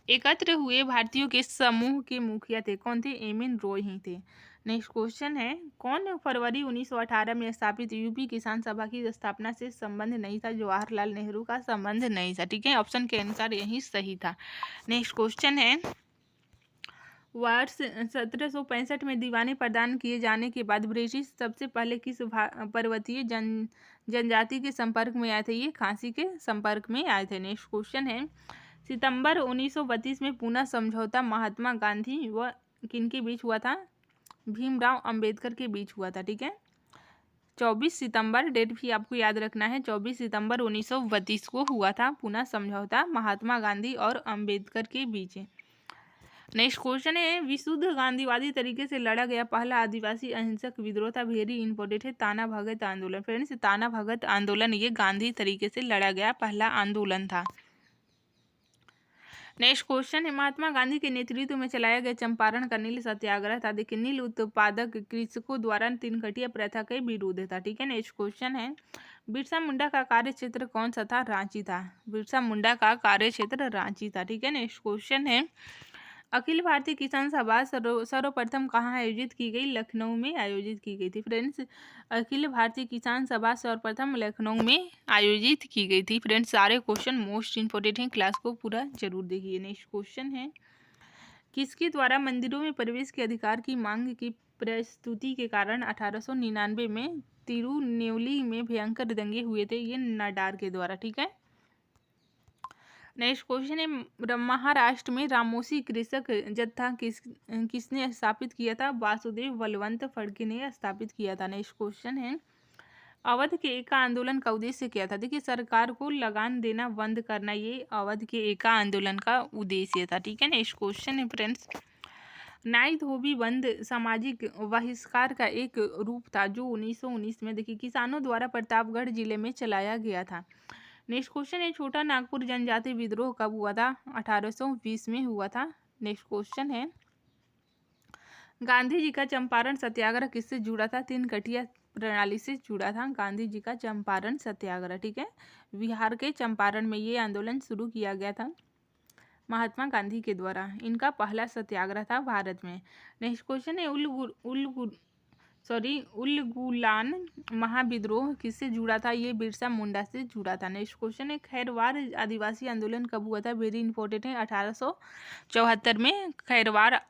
एकत्र हुए भारतीयों के समूह के मुखिया थे, कौन थे? एम.एन. रॉय ही थे। नेक्स्ट क्वेश्चन है, कौन फरवरी 1918 में स्थापित यूपी किसान सभा की स्थापना से संबंध नहीं था? जवाहरलाल नेहरू का संबंध नहीं था। ठीक है, ऑप्शन के अनुसार यही सही था। नेक्स्ट क्वेश्चन है, वर्ष 1765 में दीवाने प्रदान किए जाने के बाद ब्रिटिश सबसे पहले किस पर्वतीय जनजाति के संपर्क में आए थे? ये खांसी के संपर्क में आए थे। नेक्स्ट क्वेश्चन है, सितंबर 1932 में पूना समझौता महात्मा गांधी व किनके बीच हुआ था? भीमराव अंबेडकर के बीच हुआ था। ठीक है, 24 सितंबर, डेट भी आपको याद रखना है, 24 सितंबर 1932 को हुआ था पूना समझौता महात्मा गांधी और अंबेडकर के बीच। नेक्स्ट क्वेश्चन है, विशुद्ध गांधीवादी तरीके से लड़ा गया पहला आदिवासी अहिंसक विद्रोह था? वेरी इंपॉर्टेंट है, ताना भगत आंदोलन। फ्रेंड्स, ताना भगत आंदोलन ये गांधी तरीके से लड़ा गया पहला आंदोलन था। नेक्स्ट क्वेश्चन है, महात्मा गांधी के नेतृत्व में चलाया गया चंपारण का नील सत्याग्रह था। देखिए, नील उत्पादक कृषकों द्वारा तीनकटिया प्रथा के विरुद्ध था। ठीक है, नेक्स्ट क्वेश्चन है, बिरसा मुंडा का कार्य क्षेत्र कौन सा था? रांची था। बिरसा मुंडा का कार्य क्षेत्र रांची था। ठीक है, नेक्स्ट क्वेश्चन है, अखिल भारतीय किसान सभा सर्वप्रथम कहाँ आयोजित की गई? लखनऊ में आयोजित की गई थी। फ्रेंड्स, अखिल भारतीय किसान सभा सर्वप्रथम लखनऊ में आयोजित की गई थी। फ्रेंड्स, सारे क्वेश्चन मोस्ट इंपोर्टेंट हैं, क्लास को पूरा जरूर देखिए। नेक्स्ट क्वेश्चन है, किसके द्वारा मंदिरों में प्रवेश के अधिकार की मांग की प्रस्तुति के कारण 1899 में तिरुनेवली में भयंकर दंगे हुए थे? ये नाडार के द्वारा। ठीक है, नेक्स्ट क्वेश्चन है, महाराष्ट्र में रामोसी कृषक जत्था किसने स्थापित किया था? वासुदेव बलवंत फड़के ने स्थापित किया था। नेक्स्ट क्वेश्चन है, अवध के एका आंदोलन का उद्देश्य क्या था? देखिए, सरकार को लगान देना बंद करना, ये अवध के एका आंदोलन का उद्देश्य था। ठीक है, नेक्स्ट क्वेश्चन है, फ्रेंड्स, नाई धोबी बंद सामाजिक बहिष्कार का एक रूप था जो 1919 में, देखिए, किसानों द्वारा प्रतापगढ़ जिले में चलाया गया था। नेक्स्ट क्वेश्चन है, छोटा नागपुर जनजाति विद्रोह कब हुआ था? 1820 में हुआ था। नेक्स्ट क्वेश्चन है, गांधी जी का चंपारण सत्याग्रह किससे जुड़ा था? तीनकटिया प्रणाली से जुड़ा था गांधी जी का चंपारण सत्याग्रह। ठीक है, बिहार के चंपारण में ये आंदोलन शुरू किया गया था महात्मा गांधी के द्वारा। इनका पहला सत्याग्रह था भारत में। नेक्स्ट क्वेश्चन है, उलगुलान महाविद्रोह किससे जुड़ा था? ये बिरसा मुंडा से जुड़ा था। नेक्स्ट क्वेश्चन है, खैरवार आदिवासी आंदोलन कब हुआ था? वेरी इंपॉर्टेंट है, 1874 में खैरवार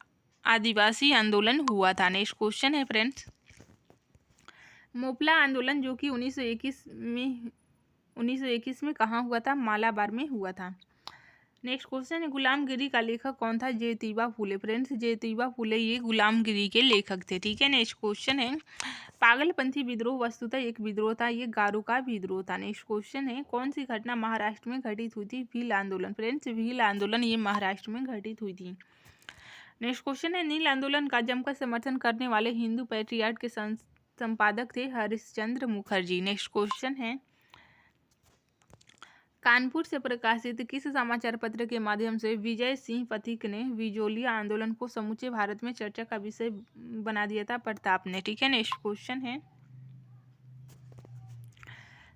आदिवासी आंदोलन हुआ था। नेक्स्ट क्वेश्चन है, फ्रेंड्स, मोपला आंदोलन जो कि 1921 में कहाँ हुआ था? मालाबार में हुआ था। नेक्स्ट क्वेश्चन है, गुलामगिरी का लेखक कौन था? ज्योतिबा फूले। फ्रेंड्स, ज्योतिबा फूले ये गुलामगिरी के लेखक थे। ठीक है, नेक्स्ट क्वेश्चन है, पागलपंथी विद्रोह वस्तुतः एक विद्रोह था, ये गारो का विद्रोह था। नेक्स्ट क्वेश्चन है, कौन सी घटना महाराष्ट्र में घटित हुई थी? भील आंदोलन। फ्रेंड्स, भील आंदोलन ये महाराष्ट्र में घटित हुई थी। नेक्स्ट क्वेश्चन है, नील आंदोलन का जमकर समर्थन करने वाले हिंदू पैट्रियार्ट के संपादक थे हरिश्चंद्र मुखर्जी। नेक्स्ट क्वेश्चन है, कानपुर से प्रकाशित किस समाचार पत्र के माध्यम से विजय सिंह पथिक ने विजोलिया आंदोलन को समूचे भारत में चर्चा का विषय बना दिया था? प्रताप ने। ठीक है, नेक्स्ट क्वेश्चन है,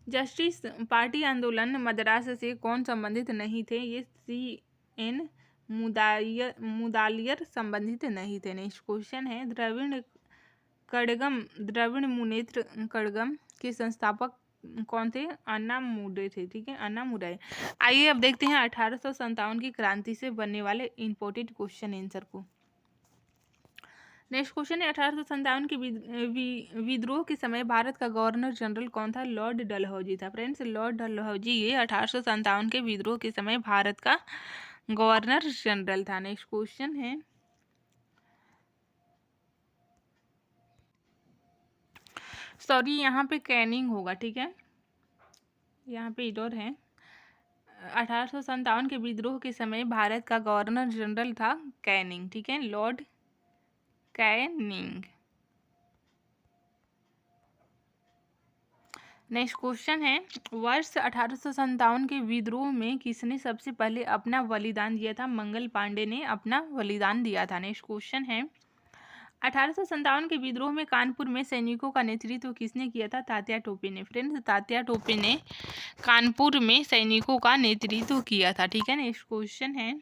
जस्टिस पार्टी आंदोलन मद्रास से कौन संबंधित नहीं थे? ये CN मुदालियर संबंधित नहीं थे। नेक्स्ट क्वेश्चन है द्रविड़ मुनेत्र कड़गम के संस्थापक कौन थे? अन्नामुडे थे। ठीक है, अन्नामुराय। आइए अब देखते हैं 1857 की क्रांति से बनने वाले इंपॉर्टेंट क्वेश्चन आंसर को। नेक्स्ट क्वेश्चन है 1857 के विद्रोह के समय भारत का गवर्नर जनरल कौन था? लॉर्ड डलहौजी था। फ्रेंड्स, लॉर्ड डलहौजी ये 1857 के विद्रोह के समय भारत का गवर्नर जनरल था। नेक्स्ट क्वेश्चन है यहाँ पे कैनिंग होगा। ठीक है, यहाँ पे इडोर है। 1857 के विद्रोह के समय भारत का गवर्नर जनरल था कैनिंग। ठीक है, लॉर्ड कैनिंग। नेक्स्ट क्वेश्चन है वर्ष 1857 के विद्रोह में किसने सबसे पहले अपना बलिदान दिया था? मंगल पांडे ने अपना बलिदान दिया था। नेक्स्ट क्वेश्चन है 1857 के विद्रोह में कानपुर में सैनिकों का नेतृत्व किसने किया था? तात्या टोपे ने। फ्रेंड्स, तात्या टोपे ने कानपुर में सैनिकों का नेतृत्व किया था। ठीक है। नेक्स्ट क्वेश्चन है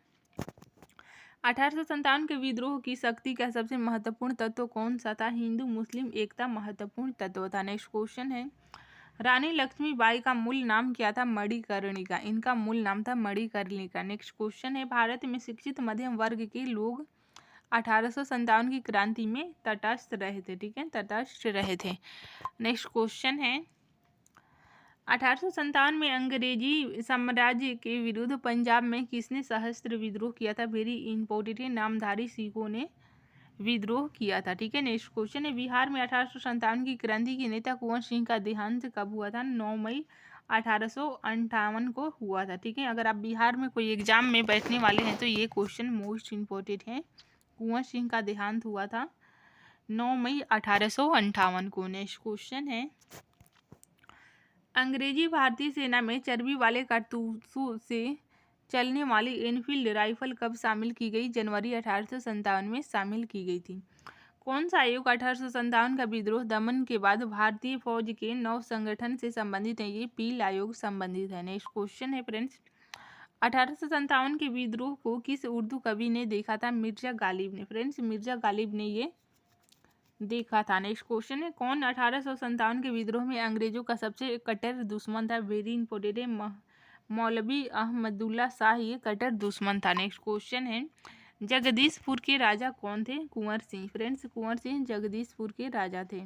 1857 के विद्रोह की शक्ति का सबसे महत्वपूर्ण तत्व कौन सा था? हिंदू मुस्लिम एकता महत्वपूर्ण तत्व था। नेक्स्ट क्वेश्चन है रानी लक्ष्मीबाई का मूल नाम क्या था? मणिकर्णिका। इनका मूल नाम था मणिकर्णिका। नेक्स्ट क्वेश्चन है भारत में शिक्षित मध्यम वर्ग के लोग 1857 की क्रांति में तटस्थ रहे थे। ठीक है, तटस्थ रहे थे। नेक्स्ट क्वेश्चन है 1857 में अंग्रेजी साम्राज्य के विरुद्ध पंजाब में किसने सशस्त्र विद्रोह किया था? वेरी इंपॉर्टेंट है, नामधारी सिखों ने विद्रोह किया था। ठीक है। नेक्स्ट क्वेश्चन है बिहार में 1857 की क्रांति के नेता कुंवर सिंह का देहांत कब हुआ था? 9 मई 1858 को हुआ था। ठीक है, अगर आप बिहार में कोई एग्जाम में बैठने वाले हैं तो ये क्वेश्चन मोस्ट इम्पोर्टेंट है। कुंवर सिंह का देहांत हुआ था 9 मई 1858 को। नेक्स्ट क्वेश्चन है अंग्रेजी भारतीय सेना में चर्बी वाले कारतूसों से चलने वाली एनफील्ड राइफल कब शामिल की गई? जनवरी 1857 में शामिल की गई थी। कौन सा आयोग 1857 का विद्रोह दमन के बाद भारतीय फौज के नव संगठन से संबंधित है? ये पील आयोग संबंधित है। नेक्स्ट क्वेश्चन है फ्रेंड्स 1857 के विद्रोह को किस उर्दू कवि ने देखा था? मिर्जा गालिब ने। फ्रेंड्स, मिर्जा गालिब ने ये देखा था। नेक्स्ट क्वेश्चन है कौन 1857 के विद्रोह में अंग्रेजों का सबसे कट्टर दुश्मन था? वेरी इंपॉर्टेंट है, मौलवी अहमदुल्ला शाह ये कट्टर दुश्मन था। नेक्स्ट क्वेश्चन है जगदीशपुर के राजा कौन थे? कुंवर सिंह। फ्रेंड्स, कुंवर सिंह जगदीशपुर के राजा थे।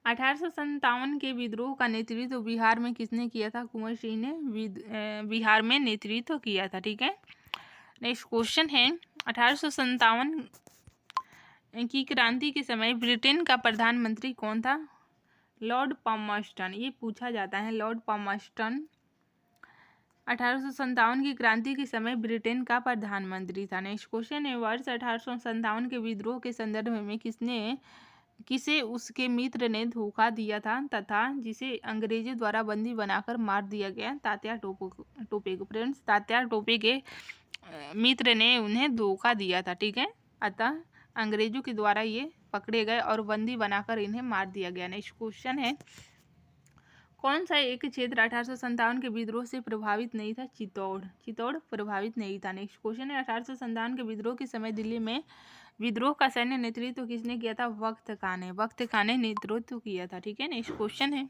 1857 के विद्रोह का नेतृत्व बिहार में किसने किया था? कुंवर सिंह ने बिहार में नेतृत्व किया था। ठीक है। नेक्स्ट क्वेश्चन है 1857 की क्रांति के समय ब्रिटेन का प्रधानमंत्री कौन था? Lord Palmerston. ये पूछा जाता है, लॉर्ड पामर्स्टन 1857 की क्रांति के समय ब्रिटेन का प्रधानमंत्री था। नेक्स्ट क्वेश्चन है वर्ष 1857 के विद्रोह के संदर्भ में किसे उसके मित्र ने धोखा दिया था तथा जिसे अंग्रेजों द्वारा बंदी बनाकर मार दिया गया? तात्या टोपे को। फ्रेंड्स, तात्या टोपे के मित्र ने उन्हें धोखा दिया था। ठीक है, अतः अंग्रेजों के द्वारा ये पकड़े गए और बंदी बनाकर इन्हें मार दिया गया। नेक्स्ट क्वेश्चन है कौन सा एक क्षेत्र 1857 के विद्रोह से प्रभावित नहीं था? चित्तौड़ प्रभावित नहीं था। नेक्स्ट क्वेश्चन है 1857 के विद्रोह के समय दिल्ली में विद्रोह का सैन्य नेतृत्व किसने किया था? वक्त खान ने नेतृत्व किया था। ठीक है। नेक्स्ट क्वेश्चन है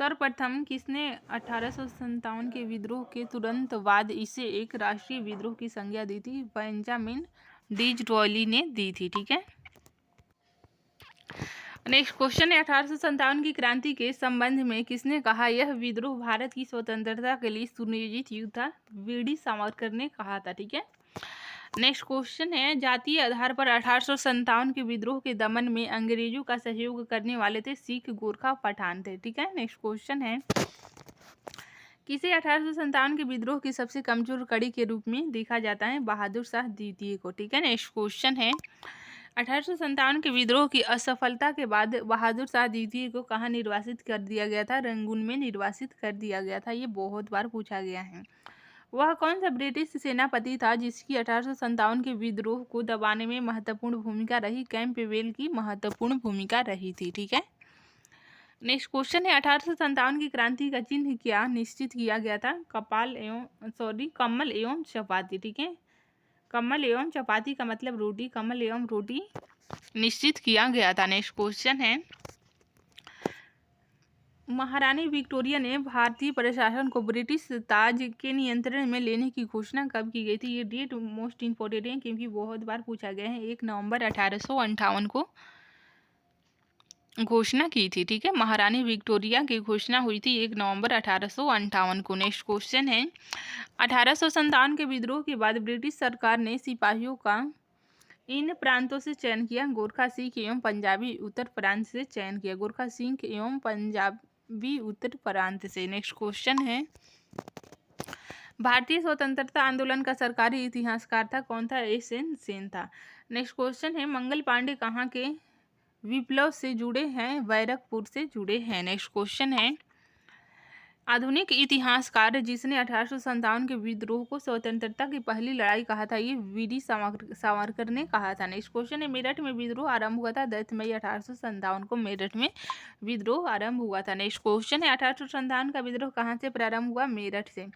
सर्वप्रथम किसने 1857 के विद्रोह के तुरंत बाद इसे एक राष्ट्रीय विद्रोह की संज्ञा दी थी? बेंजामिन डिसरायली ने दी थी। ठीक है। नेक्स्ट क्वेश्चन है 1857 की क्रांति के संबंध में किसने कहा यह विद्रोह भारत की स्वतंत्रता के लिए सुनियोजित युद्ध था? वीडी सावरकर ने कहा था। ठीक है। नेक्स्ट क्वेश्चन है जातीय आधार पर 1857 के विद्रोह के दमन में अंग्रेजों का सहयोग करने वाले थे? सिख, गोरखा, पठान थे। ठीक है। नेक्स्ट क्वेश्चन है किसे 1857 के विद्रोह की सबसे कमजोर कड़ी के रूप में देखा जाता है? बहादुर शाह द्वितीय को। ठीक है। नेक्स्ट क्वेश्चन है 1857 के विद्रोह की असफलता के बाद बहादुर शाह द्वितीय को कहाँ निर्वासित कर दिया गया था? रंगून में निर्वासित कर दिया गया था। ये बहुत बार पूछा गया है। वह कौन सा ब्रिटिश सेनापति था जिसकी 1857 के विद्रोह को दबाने में महत्वपूर्ण भूमिका रही? कैंपबेल की महत्वपूर्ण भूमिका रही थी। ठीक है। नेक्स्ट क्वेश्चन है 1857 की क्रांति का चिन्ह क्या निश्चित किया गया था? कमल एवं चपाती। ठीक है, कमल एवं चपाती का मतलब रोटी, कमल एवं रोटी निश्चित किया गया था। नेक्स्ट क्वेश्चन है महारानी विक्टोरिया ने भारतीय प्रशासन को ब्रिटिश ताज के नियंत्रण में लेने की घोषणा कब की गई थी? ये डेट मोस्ट इंपॉर्टेंट है क्योंकि बहुत बार पूछा गया है। 1 नवंबर 1858 को घोषणा की थी। ठीक है, महारानी विक्टोरिया की घोषणा हुई थी 1 नवंबर 1858 को। नेक्स्ट क्वेश्चन है 1857 के विद्रोह के बाद ब्रिटिश सरकार ने सिपाहियों का इन प्रांतों से चयन किया? गोरखा, सिख एवं पंजाबी उत्तर प्रांत से चयन किया। गोरखा, सिख एवं पंजाबी उत्तर प्रांत से। नेक्स्ट क्वेश्चन है भारतीय स्वतंत्रता आंदोलन का सरकारी इतिहासकार था? कौन था? एस.एन. सेन था। नेक्स्ट क्वेश्चन है मंगल पांडे कहाँ के विप्लव से जुड़े हैं? बैरकपुर से जुड़े हैं। नेक्स्ट क्वेश्चन है आधुनिक इतिहासकार जिसने 1857 के विद्रोह को स्वतंत्रता की पहली लड़ाई कहा था? ये वीडी सावरकर ने कहा था। नेक्स्ट क्वेश्चन है मेरठ में विद्रोह आरंभ हुआ था? 10 मई 1857 को मेरठ में विद्रोह आरंभ हुआ था। नेक्स्ट क्वेश्चन है 1857 का विद्रोह कहाँ से प्रारंभ हुआ? मेरठ से।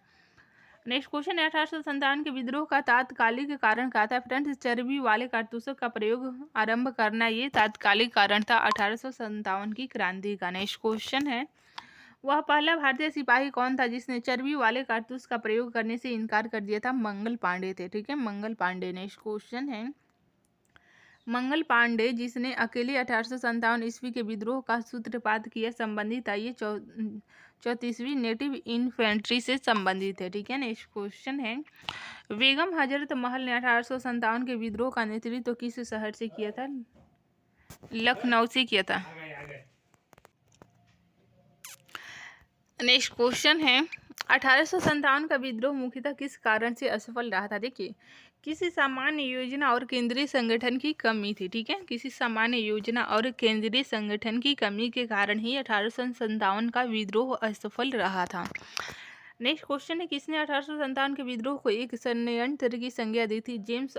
नेक्स्ट क्वेश्चन है 1857 के विद्रोह का तात्कालिक कारण क्या था? फ्रेंड्स, चर्बी वाले कारतूसों का प्रयोग आरंभ करना ये तात्कालिक कारण था 1857 की क्रांति का। नेक्स्ट क्वेश्चन है वह पहला भारतीय सिपाही कौन था जिसने चर्बी वाले कारतूस का प्रयोग करने से इनकार कर दिया था? मंगल पांडे थे। ठीक है, मंगल पांडे। नेक्स्ट क्वेश्चन है मंगल पांडे जिसने अकेले 1857 ईस्वी के विद्रोह का सूत्रपात किया संबंधित था? ये 34वीं नेटिव इन्फेंट्री से संबंधित है। ठीक है, नेक्स्ट क्वेश्चन है बेगम हजरत महल ने 1857 के विद्रोह का नेतृत्व किस शहर से किया था? लखनऊ से किया था। नेक्स्ट क्वेश्चन है 1857 का विद्रोह मुख्यतः किस कारण से असफल रहा था? देखिए, किसी सामान्य योजना और केंद्रीय संगठन की कमी थी। ठीक है, किसी सामान्य योजना और केंद्रीय संगठन की कमी के कारण ही 1857 का विद्रोह असफल रहा था। नेक्स्ट क्वेश्चन है किसने 1857 के विद्रोह को एक षड्यंत्र की संज्ञा दी थी? जेम्स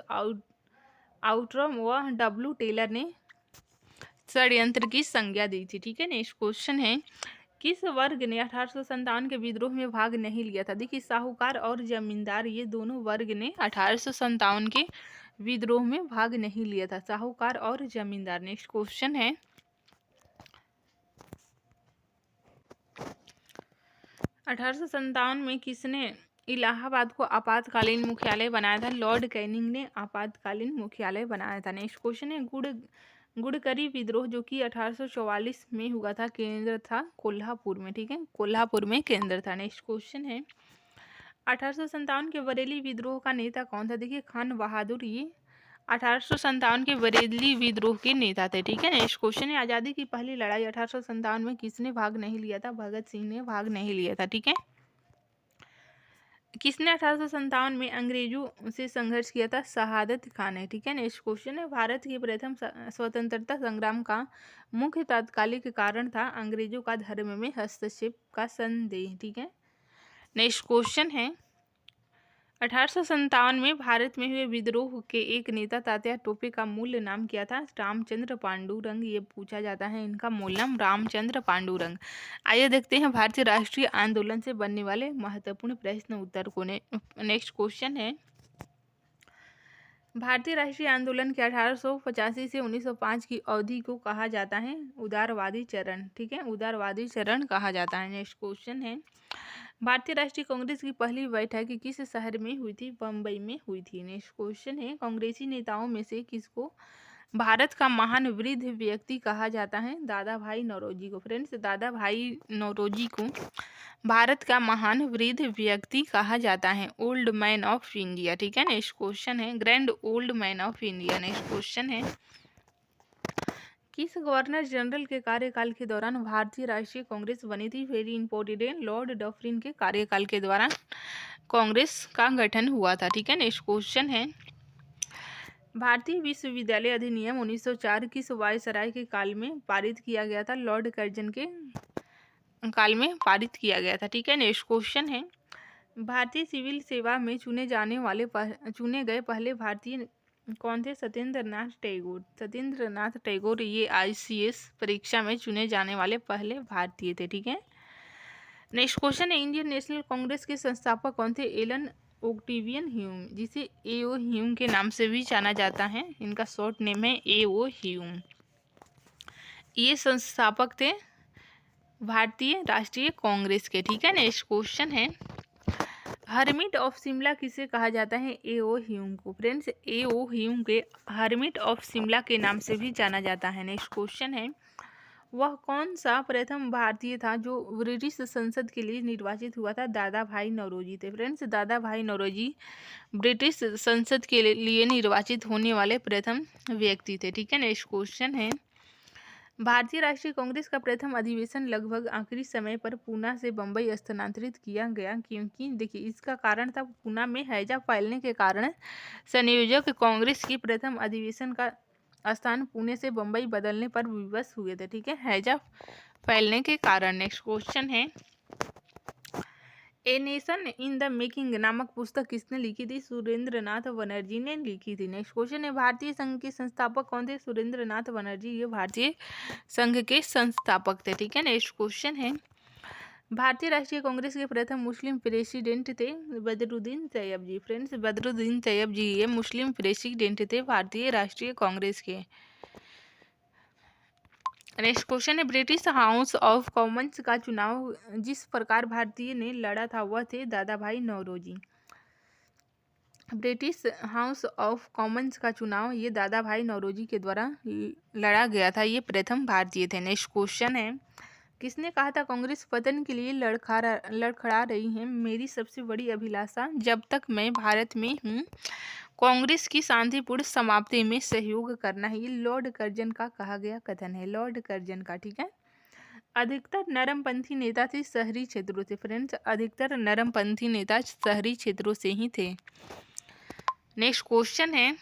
आउट्रम व डब्ल्यू टेलर ने षड्यंत्र की संज्ञा दी थी। ठीक है, नेक्स्ट क्वेश्चन है किस वर्ग ने 1857 के विद्रोह में भाग नहीं लिया था? देखिए, साहूकार और जमींदार ये दोनों वर्ग ने 1857 के विद्रोह में भाग नहीं लिया था, साहूकार और जमींदार। नेक्स्ट क्वेश्चन है 1857 में किसने इलाहाबाद को आपातकालीन मुख्यालय बनाया था? लॉर्ड कैनिंग ने आपातकालीन मुख्यालय बनाया था। नेक्स्ट क्वेश्चन है गुड़करी विद्रोह जो कि 1844 में हुआ था, केंद्र था कोल्हापुर में। ठीक है, कोल्हापुर में केंद्र था। नेक्स्ट क्वेश्चन है 1857 के बरेली विद्रोह का नेता कौन था? देखिए, खान बहादुर ये 1857 के बरेली विद्रोह के नेता थे। ठीक है, नेक्स्ट क्वेश्चन है आज़ादी की पहली लड़ाई 1857 में किसने भाग नहीं लिया था? भगत सिंह ने भाग नहीं लिया था। ठीक है, किसने 1857 में अंग्रेजों से संघर्ष किया था? शहादत खान ने। ठीक है, नेक्स्ट क्वेश्चन है भारत के प्रथम स्वतंत्रता संग्राम का मुख्य तात्कालिक कारण था अंग्रेजों का धर्म में हस्तक्षेप का संदेह। ठीक है, नेक्स्ट क्वेश्चन है 1857 में भारत में हुए विद्रोह के एक नेता तात्या टोपे का मूल नाम क्या था? रामचंद्र पांडुरंग। ये पूछा जाता है, इनका मूल नाम रामचंद्र पांडुरंग। आइए देखते हैं भारतीय राष्ट्रीय आंदोलन से बनने वाले महत्वपूर्ण प्रश्न उत्तर को। नेक्स्ट क्वेश्चन है भारतीय राष्ट्रीय आंदोलन के 1885 से 1905 की अवधि को कहा जाता है उदारवादी चरण। ठीक है, उदारवादी चरण कहा जाता है। नेक्स्ट क्वेश्चन है भारतीय राष्ट्रीय कांग्रेस की पहली बैठक किस शहर में हुई थी? बम्बई में हुई थी। नेक्स्ट क्वेश्चन है कांग्रेसी नेताओं में से किसको भारत का महान वृद्ध व्यक्ति कहा जाता है? दादा भाई नौरोजी को। फ्रेंड्स, दादा भाई नौरोजी को भारत का महान वृद्ध व्यक्ति कहा जाता है, ओल्ड मैन ऑफ इंडिया। ठीक है, नेक्स्ट क्वेश्चन है grand old man of India. Next question है किस गवर्नर जनरल के कार्यकाल के दौरान भारतीय राष्ट्रीय कांग्रेस बनी थी? वेरी इंपॉर्टेंट, लॉर्ड डफरिन के कार्यकाल के दौरान कांग्रेस का गठन हुआ था। ठीक है, नेक्स्ट क्वेश्चन है भारतीय विश्वविद्यालय अधिनियम 1904 किस वायसराय के काल में पारित किया गया था? लॉर्ड कर्जन के काल में पारित किया गया था। ठीक है, नेक्स्ट क्वेश्चन है भारतीय सिविल सेवा में चुने गए पहले भारतीय कौन थे? सत्येंद्रनाथ टैगोर। सत्येंद्रनाथ टैगोर ये आईसीएस परीक्षा में चुने जाने वाले पहले भारतीय थे। ठीक है। नेक्स्ट क्वेश्चन है, इंडियन नेशनल कांग्रेस के संस्थापक कौन थे? एलन ओक्टेवियन ह्यूम, जिसे एओ ह्यूम के नाम से भी जाना जाता है। इनका शॉर्ट नेम है एओ ह्यूम। ये संस्थापक थे भारतीय राष्ट्रीय कांग्रेस के। ठीक है। नेक्स्ट क्वेश्चन है, हर्मिट ऑफ शिमला किसे कहा जाता है? एओ ह्यूम को। फ्रेंड्स, एओ ह्यूम के हर्मिट ऑफ शिमला के नाम से भी जाना जाता है। नेक्स्ट क्वेश्चन है, वह कौन सा प्रथम भारतीय था जो ब्रिटिश संसद के लिए निर्वाचित हुआ था? दादा भाई नौरोजी थे। फ्रेंड्स, दादा भाई नौरोजी ब्रिटिश संसद के लिए निर्वाचित होने वाले प्रथम व्यक्ति थे। ठीक है। नेक्स्ट क्वेश्चन है, भारतीय राष्ट्रीय कांग्रेस का प्रथम अधिवेशन लगभग आखिरी समय पर पूना से बंबई स्थानांतरित किया गया, क्योंकि देखिए इसका कारण था पूना में हैजा फैलने के कारण संयोजक कांग्रेस की प्रथम अधिवेशन का स्थान पुणे से बंबई बदलने पर विवश हुए थे। ठीक है, हैजा फैलने के कारण। नेक्स्ट क्वेश्चन है, a nation in the making नामक पुस्तक किसने लिखी थी? सुरेंद्रनाथ बनर्जी ने लिखी थी। नेक्स्ट क्वेश्चन है, भारतीय संघ के संस्थापक कौन थे? सुरेंद्रनाथ बनर्जी ये भारतीय संघ के संस्थापक थे। ठीक है। नेक्स्ट क्वेश्चन है, भारतीय राष्ट्रीय कांग्रेस के प्रथम मुस्लिम प्रेसिडेंट थे? बदरुद्दीन तैयब जी। फ्रेंड्स, बदरुद्दीन तैयब जी ये मुस्लिम प्रेसिडेंट थे भारतीय राष्ट्रीय कांग्रेस के। नेक्स्ट क्वेश्चन है, ब्रिटिश हाउस ऑफ कॉमन्स का चुनाव जिस प्रकार भारतीय ने लड़ा था वह थे? Dadabhai Naoroji. British House of Commons का चुनाव ये दादा भाई नौरोजी के द्वारा लड़ा गया था। ये प्रथम भारतीय थे। नेक्स्ट क्वेश्चन है, किसने कहा था कांग्रेस पतन के लिए लड़खड़ा रही है? मेरी सबसे बड़ी अभिलाषा जब तक मैं भारत में हूँ कांग्रेस की शांतिपूर्ण समाप्ति में सहयोग करना है। ये लॉर्ड कर्जन का कहा गया कथन है, लॉर्ड कर्जन का। ठीक है। अधिकतर नरमपंथी नेता थे शहरी क्षेत्रों से। फ्रेंड्स, अधिकतर नरमपंथी नेता शहरी क्षेत्रों से ही थे। नेक्स्ट क्वेश्चन है,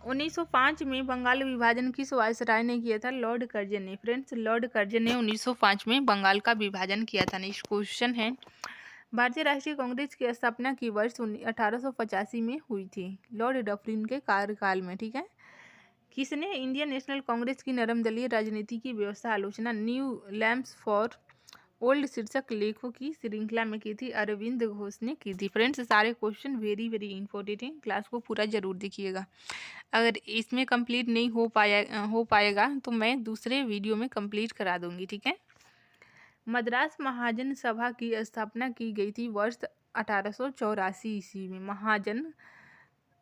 1905 में बंगाल विभाजन किस वायसराय ने किया था? लॉर्ड कर्जन ने। फ्रेंड्स, लॉर्ड कर्जन ने 1905 में बंगाल का विभाजन किया था। नेक्स्ट क्वेश्चन है, भारतीय राष्ट्रीय कांग्रेस की स्थापना की वर्ष 1885 में हुई थी? लॉर्ड डफरिन के कार्यकाल में। ठीक है। किसने इंडियन नेशनल कांग्रेस की नरमदलीय राजनीति की व्यवस्था आलोचना न्यू लैम्प्स फॉर ओल्ड शीर्षक लेखों की श्रृंखला में की थी? अरविंद घोष ने की थी। फ्रेंड्स, सारे क्वेश्चन वेरी वेरी इंपॉर्टेंट हैं, क्लास को पूरा जरूर देखिएगा। अगर इसमें कंप्लीट नहीं हो पाएगा तो मैं दूसरे वीडियो में कंप्लीट करा दूंगी। ठीक है। मद्रास महाजन सभा की स्थापना की गई थी वर्ष 1884 ईस्वी में।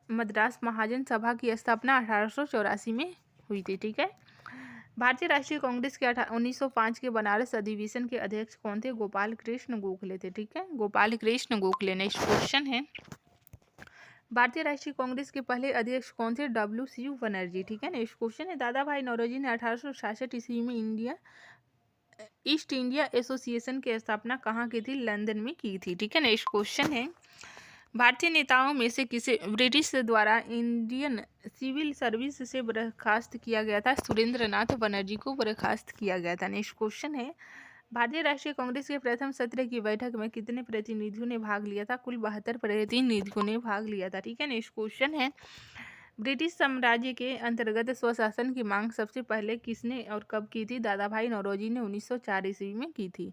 मद्रास महाजन सभा की स्थापना 1884 में हुई थी। ठीक है। भारतीय राष्ट्रीय कांग्रेस के 1905 के बनारस अधिवेशन के अध्यक्ष कौन थे? गोपाल कृष्ण गोखले थे। ठीक है, गोपाल कृष्ण गोखले। नेक्स्ट क्वेश्चन है, भारतीय राष्ट्रीय कांग्रेस के पहले अध्यक्ष कौन थे? डब्ल्यू.सी. बनर्जी। ठीक है। नेक्स्ट क्वेश्चन है, दादा भाई नौरोजी ने 1866 ईस्वी में ईस्ट इंडिया एसोसिएशन की स्थापना कहाँ की थी? लंदन में की थी। ठीक है। नेक्स्ट क्वेश्चन है, भारतीय नेताओं में से किसे ब्रिटिश द्वारा इंडियन सिविल सर्विस से बर्खास्त किया गया था? सुरेंद्रनाथ बनर्जी को बर्खास्त किया गया था। नेक्स्ट क्वेश्चन है, भारतीय राष्ट्रीय कांग्रेस के प्रथम सत्र की बैठक में कितने प्रतिनिधियों ने भाग लिया था? कुल 72 प्रतिनिधियों ने भाग लिया था। ठीक है। नेक्स्ट क्वेश्चन है, ब्रिटिश साम्राज्य के अंतर्गत स्वशासन की मांग सबसे पहले किसने और कब की थी? दादा भाई नौरोजी ने 1904 ईस्वी में की थी।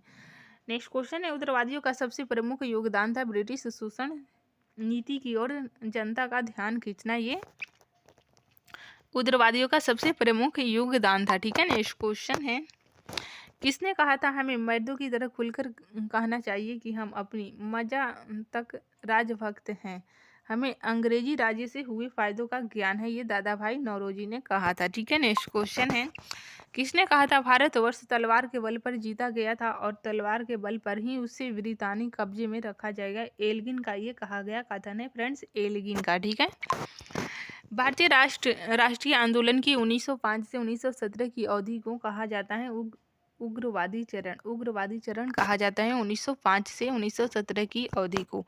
नेक्स्ट क्वेश्चन है, उग्रवादियों का सबसे प्रमुख योगदान था ब्रिटिश शोषण नीति की ओर जनता का ध्यान खींचना। ये उग्रवादियों का सबसे प्रमुख योगदान था। ठीक है। नेक्स्ट क्वेश्चन है, किसने कहा था हमें मर्दों की तरह खुलकर कहना चाहिए कि हम अपनी मजा तक राजभक्त हैं, हमें अंग्रेजी राज्य से हुए फायदों का ज्ञान है? ये दादा भाई नौरोजी ने कहा था। ठीक है। नेक्स्ट क्वेश्चन है, किसने कहा था भारतवर्ष तलवार के बल पर जीता गया था और तलवार के बल पर ही उसे ब्रितानी कब्जे में रखा जाएगा? एल्गिन का ये कहा गया कथन है। फ्रेंड्स, एल्गिन का। ठीक है। भारतीय राष्ट्रीय आंदोलन की 1905 से 1917 की अवधि को कहा जाता है उग्रवादी चरण। उग्रवादी चरण कहा जाता है 1905 से 1917 की अवधि को।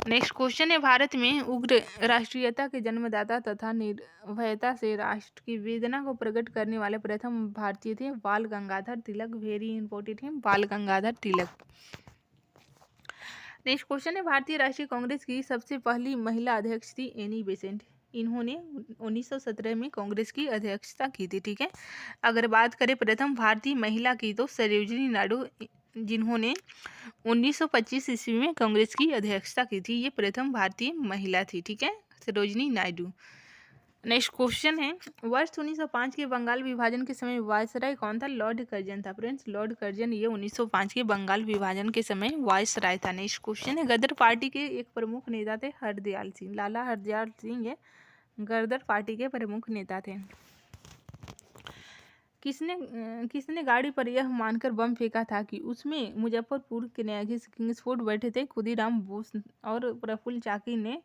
नेक्स्ट क्वेश्चन है, भारत में उग्र राष्ट्रीयता के जन्मदाता तथा निर्भयता से राष्ट्र की वेदना को प्रकट करने वाले प्रथम भारतीय थे बाल गंगाधर तिलक। वेरी इंपॉर्टेंट है, बाल गंगाधर तिलक। नेक्स्ट क्वेश्चन है, भारतीय राष्ट्रीय कांग्रेस की सबसे पहली महिला अध्यक्ष थी एनी बेसेंट। इन्होंने 1917 में कांग्रेस की अध्यक्षता की थी। ठीक है, अगर बात करें प्रथम भारतीय महिला की तो सरोजिनी नायडू, जिन्होंने 1925 ईस्वी में कांग्रेस की अध्यक्षता की थी। ये प्रथम भारतीय महिला थी। ठीक है, सरोजिनी नायडू। नेक्स्ट क्वेश्चन है, वर्ष 1905 के बंगाल विभाजन के समय वायसराय कौन था? लॉर्ड कर्जन था। फ्रेंड्स, लॉर्ड कर्जन ये 1905 के बंगाल विभाजन के समय वायसराय था। नेक्स्ट क्वेश्चन है, गदर पार्टी के एक प्रमुख नेता थे हरदयाल सिंह। लाला हरदयाल सिंह ये गदर पार्टी के प्रमुख नेता थे। किसने गाड़ी पर यह मानकर बम फेंका था कि उसमें मुजफ्फरपुर के न्यायाधीश किंग्सफोर्ड बैठे थे? खुदीराम बोस और प्रफुल्ल चाकी ने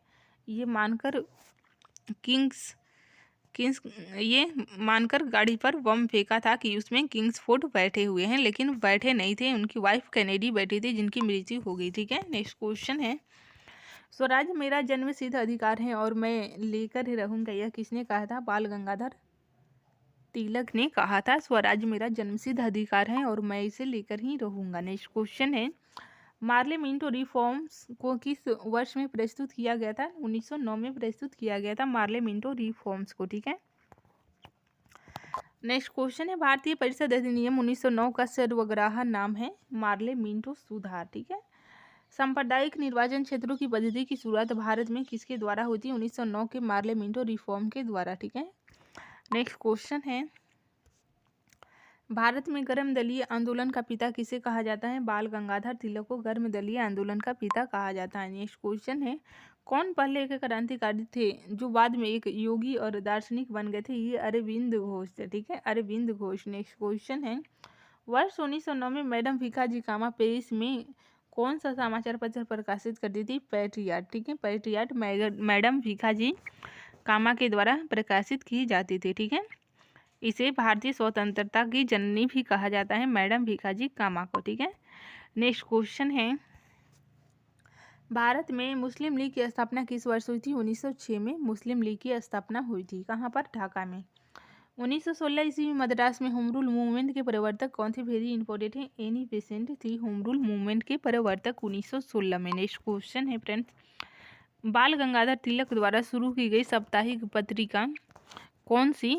ये मानकर ये मानकर गाड़ी पर बम फेंका था कि उसमें किंग्सफोर्ड बैठे हुए हैं, लेकिन बैठे नहीं थे, उनकी वाइफ कैनेडी बैठी थी, जिनकी मृत्यु हो गई। ठीक है, नेक्स्ट क्वेश्चन है, स्वराज मेरा जन्मसिद्ध अधिकार है और मैं लेकर ही रहूंगा, यह किसने कहा था? बाल गंगाधर तिलक ने कहा था, स्वराज मेरा जन्मसिद्ध अधिकार है और मैं इसे लेकर ही रहूंगा। नेक्स्ट क्वेश्चन है, मार्लियामेंटो रिफॉर्म्स को किस वर्ष में प्रस्तुत किया गया था? 1909 में प्रस्तुत किया गया था मार्लियामेंटो रिफॉर्म्स को। ठीक है, नेक्स्ट क्वेश्चन है, भारतीय परिषद अधिनियम 1909 का सर्वग्राही नाम है मार्लियामेंटो सुधार। ठीक है, सांप्रदायिक निर्वाचन क्षेत्रों की पद्धति की शुरुआत भारत में किसके द्वारा हुई थी? 1909 के मार्लियामेंटो रिफॉर्म के द्वारा। ठीक है, नेक्स्ट क्वेश्चन है, भारत में गर्म दलीय आंदोलन का पिता किसे कहा जाता है? बाल गंगाधर तिलक को गर्म दलीय आंदोलन का पिता कहा जाता है। नेक्स्ट क्वेश्चन है, कौन पहले एक क्रांतिकारी थे जो बाद में एक योगी और दार्शनिक बन गए थे? ये अरविंद घोष थे। ठीक है, अरविंद घोष। नेक्स्ट क्वेश्चन है, वर्ष 1909 में मैडम भीखाजी कामा पेरिस में कौन सा समाचार पत्र प्रकाशित करती थी? पैट्रियाट। ठीक है, पैट्रियाट मैडम भीखाजी कामा के द्वारा प्रकाशित की जाती थी। ठीक है, इसे भारतीय स्वतंत्रता की जननी भी कहा जाता है, मैडम भीखाजी कामा को। ठीक है, नेक्स्ट क्वेश्चन है, भारत में मुस्लिम लीग की स्थापना किस वर्ष हुई थी? 1906 में मुस्लिम लीग की स्थापना हुई थी। कहाँ पर? ढाका में। 1916 ईस्वी में मद्रास में होम रूल मूवमेंट के प्रवर्तक कौन थे? वेरी इंपॉर्टेंट है, एनी बेसेंट थी होम रूल मूवमेंट के प्रवर्तक 1916 में। नेक्स्ट क्वेश्चन है फ्रेंड्स, बाल गंगाधर तिलक द्वारा शुरू की गई साप्ताहिक पत्रिका कौन सी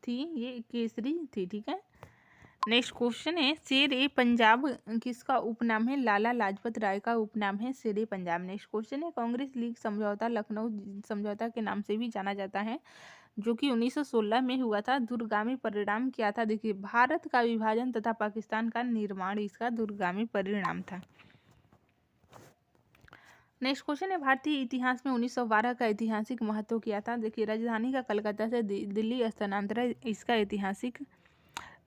थी? ये केसरी थी। ठीक है, नेक्स्ट क्वेश्चन है, शेर ए पंजाब किसका उपनाम है? लाला लाजपत राय का उपनाम है शेर ए पंजाब। नेक्स्ट क्वेश्चन है, कांग्रेस लीग समझौता लखनऊ समझौता के नाम से भी जाना जाता है, जो कि 1916 में हुआ था। दूरगामी परिणाम क्या था? देखिए, भारत का विभाजन तथा पाकिस्तान का निर्माण इसका दूरगामी परिणाम था। नेक्स्ट क्वेश्चन है, भारतीय इतिहास में 1912 का ऐतिहासिक महत्व क्या था? देखिए, राजधानी का कलकत्ता से दिल्ली स्थानांतरण इसका ऐतिहासिक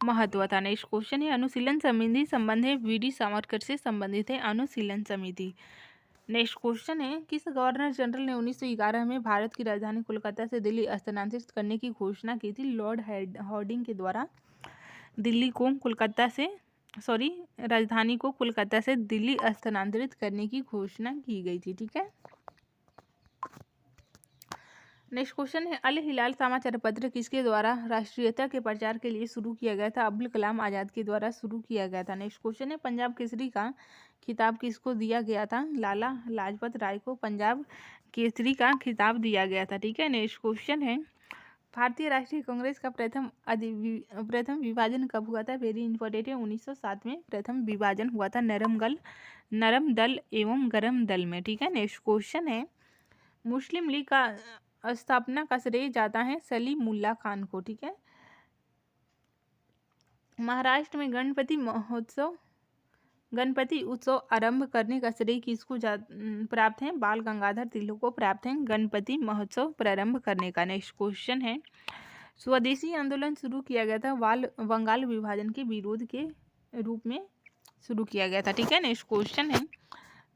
महत्व था। नेक्स्ट क्वेश्चन है, अनुशीलन समिति संबंध है वीडी सावरकर से संबंधित है अनुशीलन समिति। नेक्स्ट क्वेश्चन है, किस गवर्नर जनरल ने 1911 में भारत की राजधानी कोलकाता से दिल्ली स्थानांतरित करने की घोषणा की थी? लॉर्ड हार्डिंग के द्वारा दिल्ली को कोलकाता से राजधानी को कोलकाता से दिल्ली स्थानांतरित करने की घोषणा की गई थी। ठीक है, नेक्स्ट क्वेश्चन है, अल हिलाल समाचार पत्र किसके द्वारा राष्ट्रीयता के प्रचार के लिए शुरू किया गया था? अब्दुल कलाम आज़ाद के द्वारा शुरू किया गया था। नेक्स्ट क्वेश्चन है, पंजाब केसरी का खिताब किसको दिया गया था? लाला लाजपत राय को पंजाब केसरी का खिताब दिया गया था। ठीक है, नेक्स्ट क्वेश्चन है, भारतीय राष्ट्रीय कांग्रेस का प्रथम विभाजन कब हुआ था? वेरी इंपॉर्टेंट है, 1907 में प्रथम विभाजन हुआ था नरम दल एवं गरम दल में। ठीक है, नेक्स्ट क्वेश्चन है, मुस्लिम लीग का स्थापना का श्रेय जाता है सलीमुल्लाह खान को। ठीक है, महाराष्ट्र में गणपति उत्सव आरंभ करने का श्रेय किसको प्राप्त है? बाल गंगाधर तिलक को प्राप्त है गणपति महोत्सव प्रारंभ करने का। नेक्स्ट क्वेश्चन है, स्वदेशी आंदोलन शुरू किया गया था बंगाल विभाजन के विरोध के रूप में शुरू किया गया था। ठीक है, नेक्स्ट क्वेश्चन है,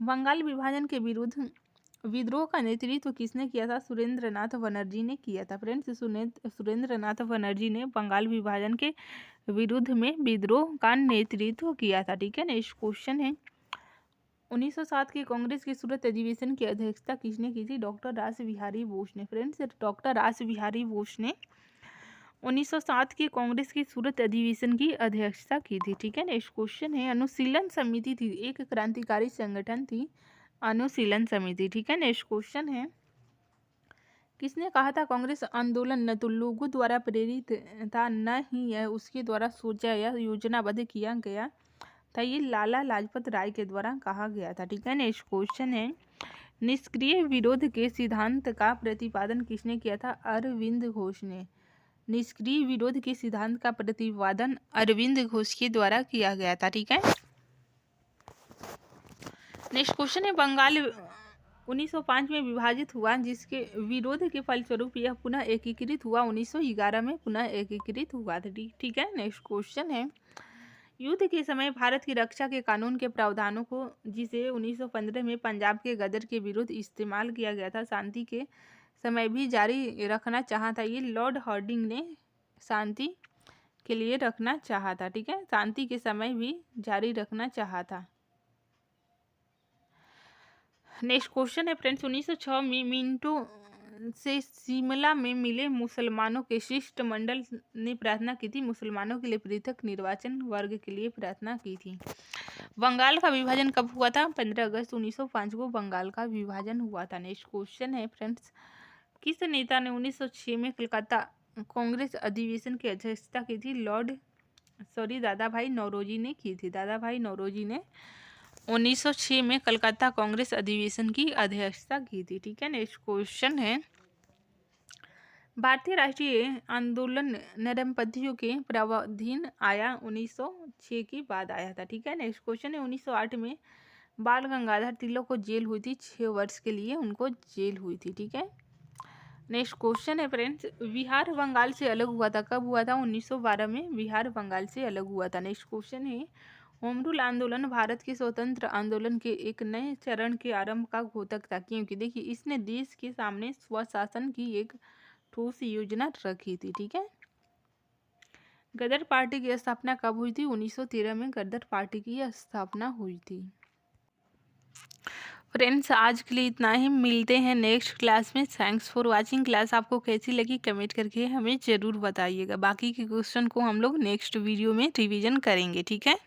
बंगाल विभाजन के विरुद्ध विद्रोह का नेतृत्व किसने किया था? सुरेंद्र नाथ बनर्जी ने किया था। फ्रेंड्स, सुरेंद्र नाथ बनर्जी ने बंगाल विभाजन के विरुद्ध में विद्रोह का नेतृत्व किया था। ठीक है, नेक्स्ट क्वेश्चन है, 1907 के कांग्रेस के सूरत अधिवेशन की अध्यक्षता किसने की थी? डॉक्टर रास बिहारी बोस ने। फ्रेंड्स, डॉक्टर रास बिहारी बोस ने 1907 के कांग्रेस की सूरत अधिवेशन की अध्यक्षता की थी। ठीक है, नेक्स्ट क्वेश्चन है, अनुशीलन समिति थी एक क्रांतिकारी संगठन थी अनुशीलन समिति। ठीक है, नेक्स्ट क्वेश्चन है, किसने कहा था कांग्रेस आंदोलन न तो लोगों द्वारा प्रेरित था, न ही यह उसके द्वारा सोचा या योजनाबद्ध किया गया था? ये लाला लाजपत राय के द्वारा कहा गया था। ठीक है, नेक्स्ट क्वेश्चन है, निष्क्रिय विरोध के सिद्धांत का प्रतिपादन किसने किया था? अरविंद घोष ने। निष्क्रिय विरोध के सिद्धांत का प्रतिपादन अरविंद घोष के द्वारा किया गया था। ठीक है, नेक्स्ट क्वेश्चन है, बंगाल 1905 में विभाजित हुआ, जिसके विरोध के फलस्वरूप यह पुनः एकीकृत हुआ। 1911 में पुनः एकीकृत हुआ था। ठीक है, नेक्स्ट क्वेश्चन है, युद्ध के समय भारत की रक्षा के कानून के प्रावधानों को, जिसे 1915 में पंजाब के गदर के विरुद्ध इस्तेमाल किया गया था, शांति के समय भी जारी रखना चाहा था। ये लॉर्ड हार्डिंग ने शांति के लिए रखना चाहा था। ठीक है, शांति के समय भी जारी रखना चाहा था। नेक्स्ट क्वेश्चन है फ्रेंड्स, 1906 में मिंटो से शिमला में मिले मुसलमानों के शिष्टमंडल ने प्रार्थना की थी। मुसलमानों के लिए पृथक निर्वाचन वर्ग के लिए प्रार्थना की थी। बंगाल का विभाजन कब हुआ था? 15 अगस्त 1905 को बंगाल का विभाजन हुआ था। नेक्स्ट क्वेश्चन है फ्रेंड्स, किस नेता ने 1906 में कलकत्ता कांग्रेस अधिवेशन की अध्यक्षता की थी? दादा भाई नौरोजी ने की थी। दादा भाई नौरोजी ने 1906 में कलकत्ता कांग्रेस अधिवेशन की अध्यक्षता की थी। ठीक है, नेक्स्ट क्वेश्चन है, भारतीय राष्ट्रीय आंदोलन नरमपंथियों के प्रावधान आया 1906 के बाद आया था। ठीक है, नेक्स्ट क्वेश्चन है, 1908 में बाल गंगाधर तिलक को जेल हुई थी, 6 वर्ष के लिए उनको जेल हुई थी। ठीक है, नेक्स्ट क्वेश्चन है फ्रेंड्स, बिहार बंगाल से अलग हुआ था, कब हुआ था? 1912 में बिहार बंगाल से अलग हुआ था। नेक्स्ट क्वेश्चन है, होम रूल आंदोलन भारत के स्वतंत्र आंदोलन के एक नए चरण के आरंभ का घोतक था, क्योंकि देखिए इसने देश के सामने स्वशासन की एक ठोस योजना रखी थी। ठीक है, गदर पार्टी की स्थापना कब हुई थी? 1913 में गदर पार्टी की स्थापना हुई थी। फ्रेंड्स, आज के लिए इतना ही, मिलते हैं नेक्स्ट क्लास में। Thanks for watching. क्लास आपको कैसी लगी कमेंट करके हमें ज़रूर बताइएगा। बाकी के क्वेश्चन को हम लोग नेक्स्ट वीडियो में रिवीजन करेंगे। ठीक है।